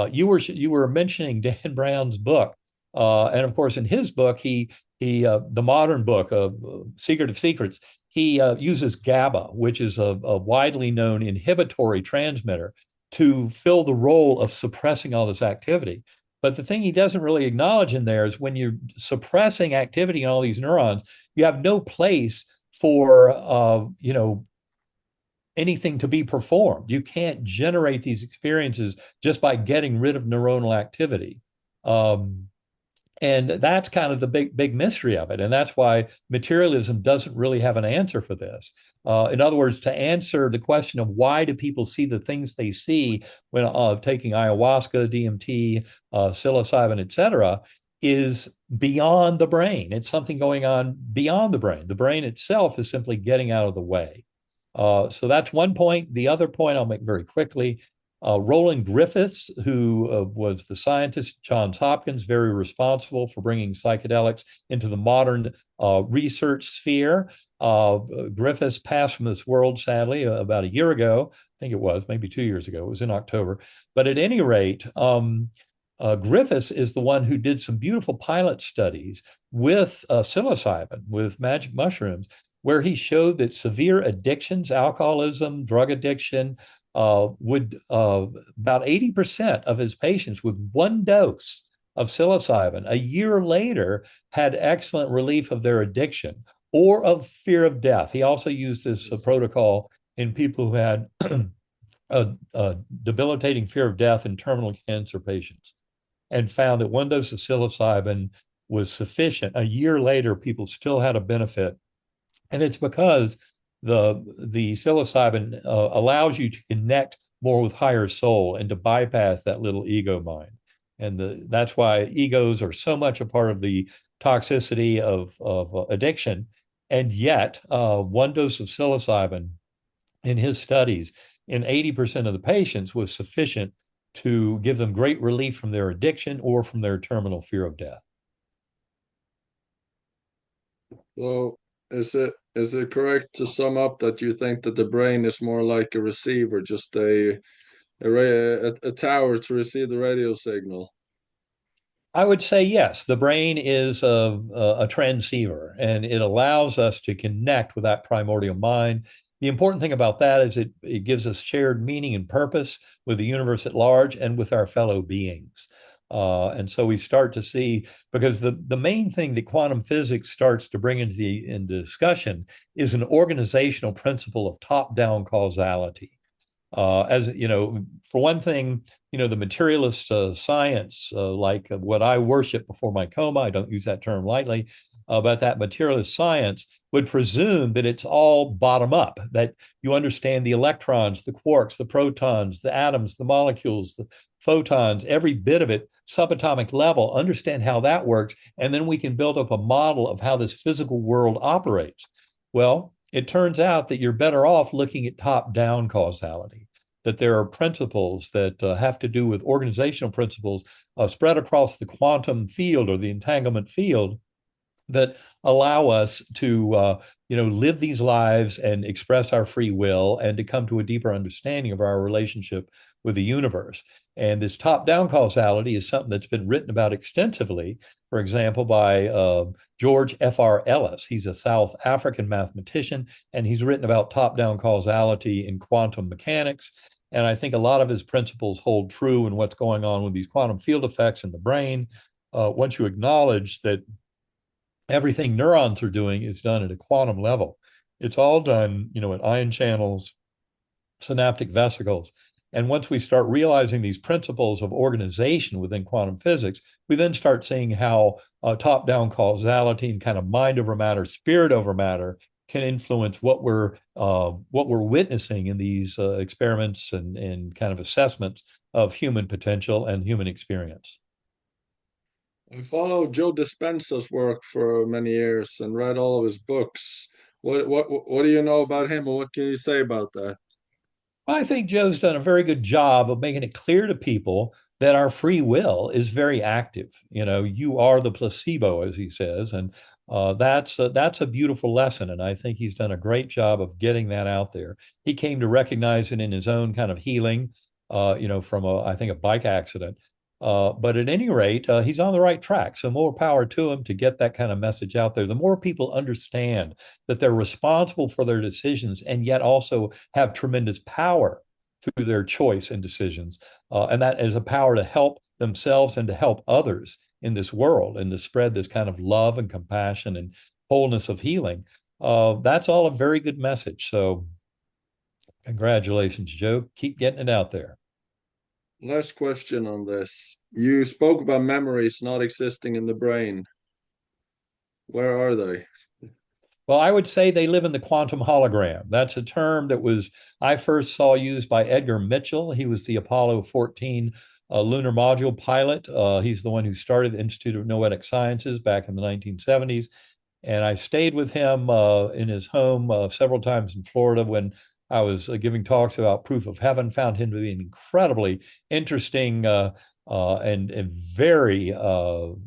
You were mentioning Dan Brown's book, and of course, in his book, the modern book of Secret of Secrets, he uses GABA, which is a widely known inhibitory transmitter, to fill the role of suppressing all this activity. But the thing he doesn't really acknowledge in there is when you're suppressing activity in all these neurons, you have no place for anything to be performed. You can't generate these experiences just by getting rid of neuronal activity. And that's kind of the big mystery of it. And that's why materialism doesn't really have an answer for this. In other words, to answer the question of why do people see the things they see when taking ayahuasca, DMT, psilocybin, et cetera, is beyond the brain. It's something going on beyond the brain. The brain itself is simply getting out of the way. So that's one point. The other point I'll make very quickly. Roland Griffiths, who was the scientist at Johns Hopkins, very responsible for bringing psychedelics into the modern research sphere. Griffiths passed from this world, sadly, about a year ago. I think it was, maybe 2 years ago. It was in October. But at any rate, Griffiths is the one who did some beautiful pilot studies with psilocybin, with magic mushrooms, where he showed that severe addictions, alcoholism, drug addiction, would about 80% of his patients with one dose of psilocybin a year later had excellent relief of their addiction or of fear of death. He also used this protocol in people who had a debilitating fear of death in terminal cancer patients, and found that one dose of psilocybin was sufficient. A year later, people still had a benefit. And it's because the psilocybin allows you to connect more with higher soul and to bypass that little ego mind. And that's why egos are so much a part of the toxicity of addiction. And yet, one dose of psilocybin in his studies in 80% of the patients was sufficient to give them great relief from their addiction or from their terminal fear of death. So is it correct to sum up that you think that the brain is more like a receiver, just a tower to receive the radio signal? I would say yes. The brain is a transceiver, and it allows us to connect with that primordial mind. The important thing about that is it gives us shared meaning and purpose with the universe at large and with our fellow beings. And so we start to see, because the main thing that quantum physics starts to bring into discussion is an organizational principle of top-down causality. As you know, for one thing, the materialist science, like what I worship before my coma, I don't use that term lightly, but that materialist science would presume that it's all bottom up, that you understand the electrons, the quarks, the protons, the atoms, the molecules, the photons, every bit of it, subatomic level, understand how that works, and then we can build up a model of how this physical world operates. Well, it turns out that you're better off looking at top-down causality, that there are principles that have to do with organizational principles spread across the quantum field or the entanglement field that allow us to live these lives and express our free will and to come to a deeper understanding of our relationship with the universe. And this top-down causality is something that's been written about extensively, for example, by George F.R. Ellis. He's a South African mathematician, and he's written about top-down causality in quantum mechanics. And I think a lot of his principles hold true in what's going on with these quantum field effects in the brain. Once you acknowledge that everything neurons are doing is done at a quantum level, it's all done, in ion channels, synaptic vesicles. And once we start realizing these principles of organization within quantum physics, we then start seeing how top-down causality and kind of mind over matter, spirit over matter can influence what we're witnessing in these experiments and kind of assessments of human potential and human experience. I followed Joe Dispenza's work for many years and read all of his books. What do you know about him, and what can you say about that? I think Joe's done a very good job of making it clear to people that our free will is very active. You are the placebo, as he says, and that's a beautiful lesson. And I think he's done a great job of getting that out there. He came to recognize it in his own kind of healing, from I think a bike accident. But at any rate, he's on the right track. So more power to him to get that kind of message out there. The more people understand that they're responsible for their decisions and yet also have tremendous power through their choice and decisions, and that is a power to help themselves and to help others in this world and to spread this kind of love and compassion and wholeness of healing. That's all a very good message. So congratulations, Joe. Keep getting it out there. Last question on this. You spoke about memories not existing in the brain. Where are they? Well, I would say they live in the quantum hologram. That's a term that I first saw used by Edgar Mitchell. He was the Apollo 14 a lunar module pilot. He's the one who started the Institute of Noetic Sciences back in the 1970s. And I stayed with him in his home several times in Florida when I was giving talks about proof of heaven. Found him to be an incredibly interesting and very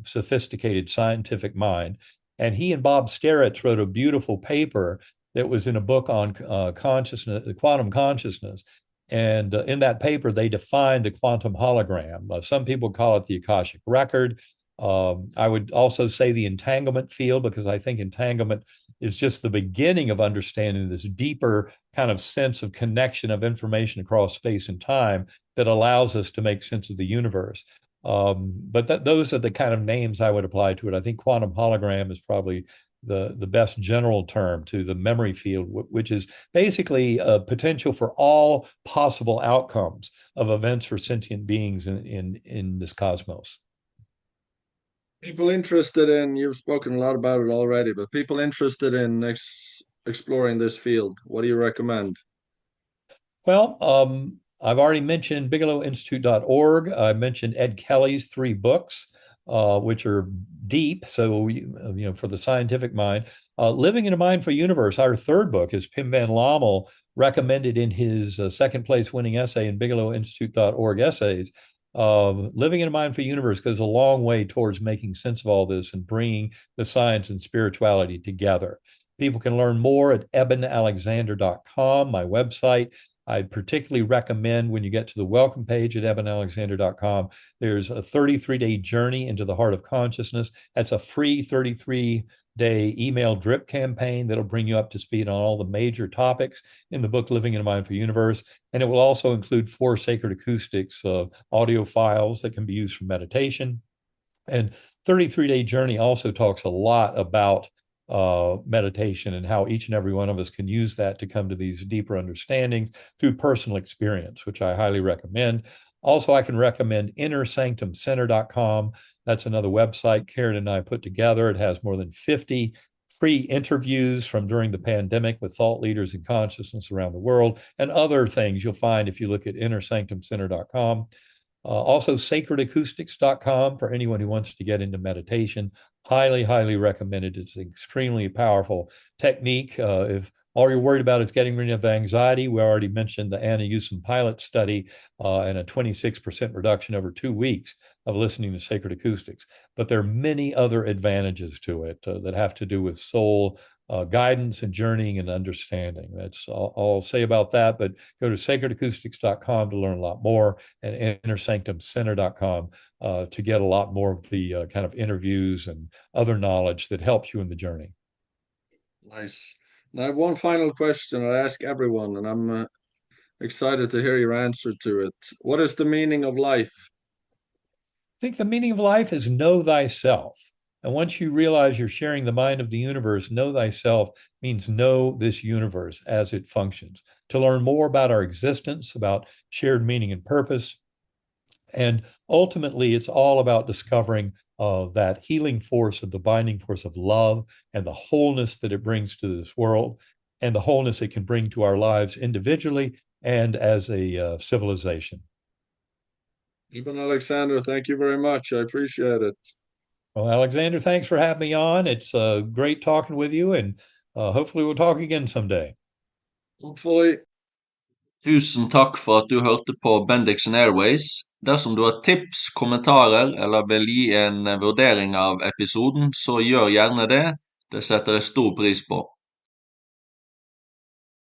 sophisticated scientific mind. And he and Bob Starrett wrote a beautiful paper that was in a book on consciousness, quantum consciousness. And in that paper, they defined the quantum hologram. Some people call it the Akashic record. I would also say the entanglement field, because I think entanglement is just the beginning of understanding this deeper kind of sense of connection of information across space and time that allows us to make sense of the universe. But those are the kind of names I would apply to it. I think quantum hologram is probably the best general term to the memory field, which is basically a potential for all possible outcomes of events for sentient beings in this cosmos. People interested in, you've spoken a lot about it already, but people interested in exploring this field, what do you recommend? Well, I've already mentioned bigelowinstitute.org. I mentioned Ed Kelly's three books, which are deep. So, for the scientific mind, Living in a Mindful Universe, our third book, is Pim Van Lommel recommended in his second place winning essay in bigelowinstitute.org essays. Living in a Mindful Universe goes a long way towards making sense of all this and bringing the science and spirituality together. People can learn more at ebenalexander.com, my website. I particularly recommend when you get to the welcome page at ebenalexander.com, there's a 33-day journey into the heart of consciousness. That's a free 33-day email drip campaign that'll bring you up to speed on all the major topics in the book, Living in a Mindful Universe. And it will also include 4 sacred acoustics, audio files that can be used for meditation. And 33-day journey also talks a lot about meditation and how each and every one of us can use that to come to these deeper understandings through personal experience, which I highly recommend. Also, I can recommend innersanctumcenter.com. That's another website Karen and I put together. It has more than 50 free interviews from during the pandemic with thought leaders in consciousness around the world and other things you'll find if you look at innersanctumcenter.com. Also, sacredacoustics.com for anyone who wants to get into meditation. Highly, highly recommended. It's an extremely powerful technique. If all you're worried about is getting rid of anxiety, we already mentioned the Anna Usen pilot study and a 26% reduction over 2 weeks of listening to sacred acoustics. But there are many other advantages to it that have to do with soul guidance and journeying and understanding. That's all I'll say about that. But go to sacredacoustics.com to learn a lot more, and innersanctumcenter.com to get a lot more of the kind of interviews and other knowledge that helps you in the journey. Nice. Now, I have one final question I ask everyone, and I'm excited to hear your answer to it. What is the meaning of life? I think the meaning of life is know thyself. And once you realize you're sharing the mind of the universe, know thyself means know this universe as it functions. To learn more about our existence, about shared meaning and purpose. And ultimately, it's all about discovering that healing force of the binding force of love and the wholeness that it brings to this world and the wholeness it can bring to our lives individually and as a civilization. Eben Alexander, thank you very much. I appreciate it. Well, Alexander, thanks for having me on. It's great talking with you, and hopefully we'll talk again someday. Hopefully. Tusen takk for at du hørte på Bendiksen Airways. Dersom du har tips, kommentarer eller vil gi en vurdering av episoden, så gjør gjerne det. Det setter jeg stor pris på.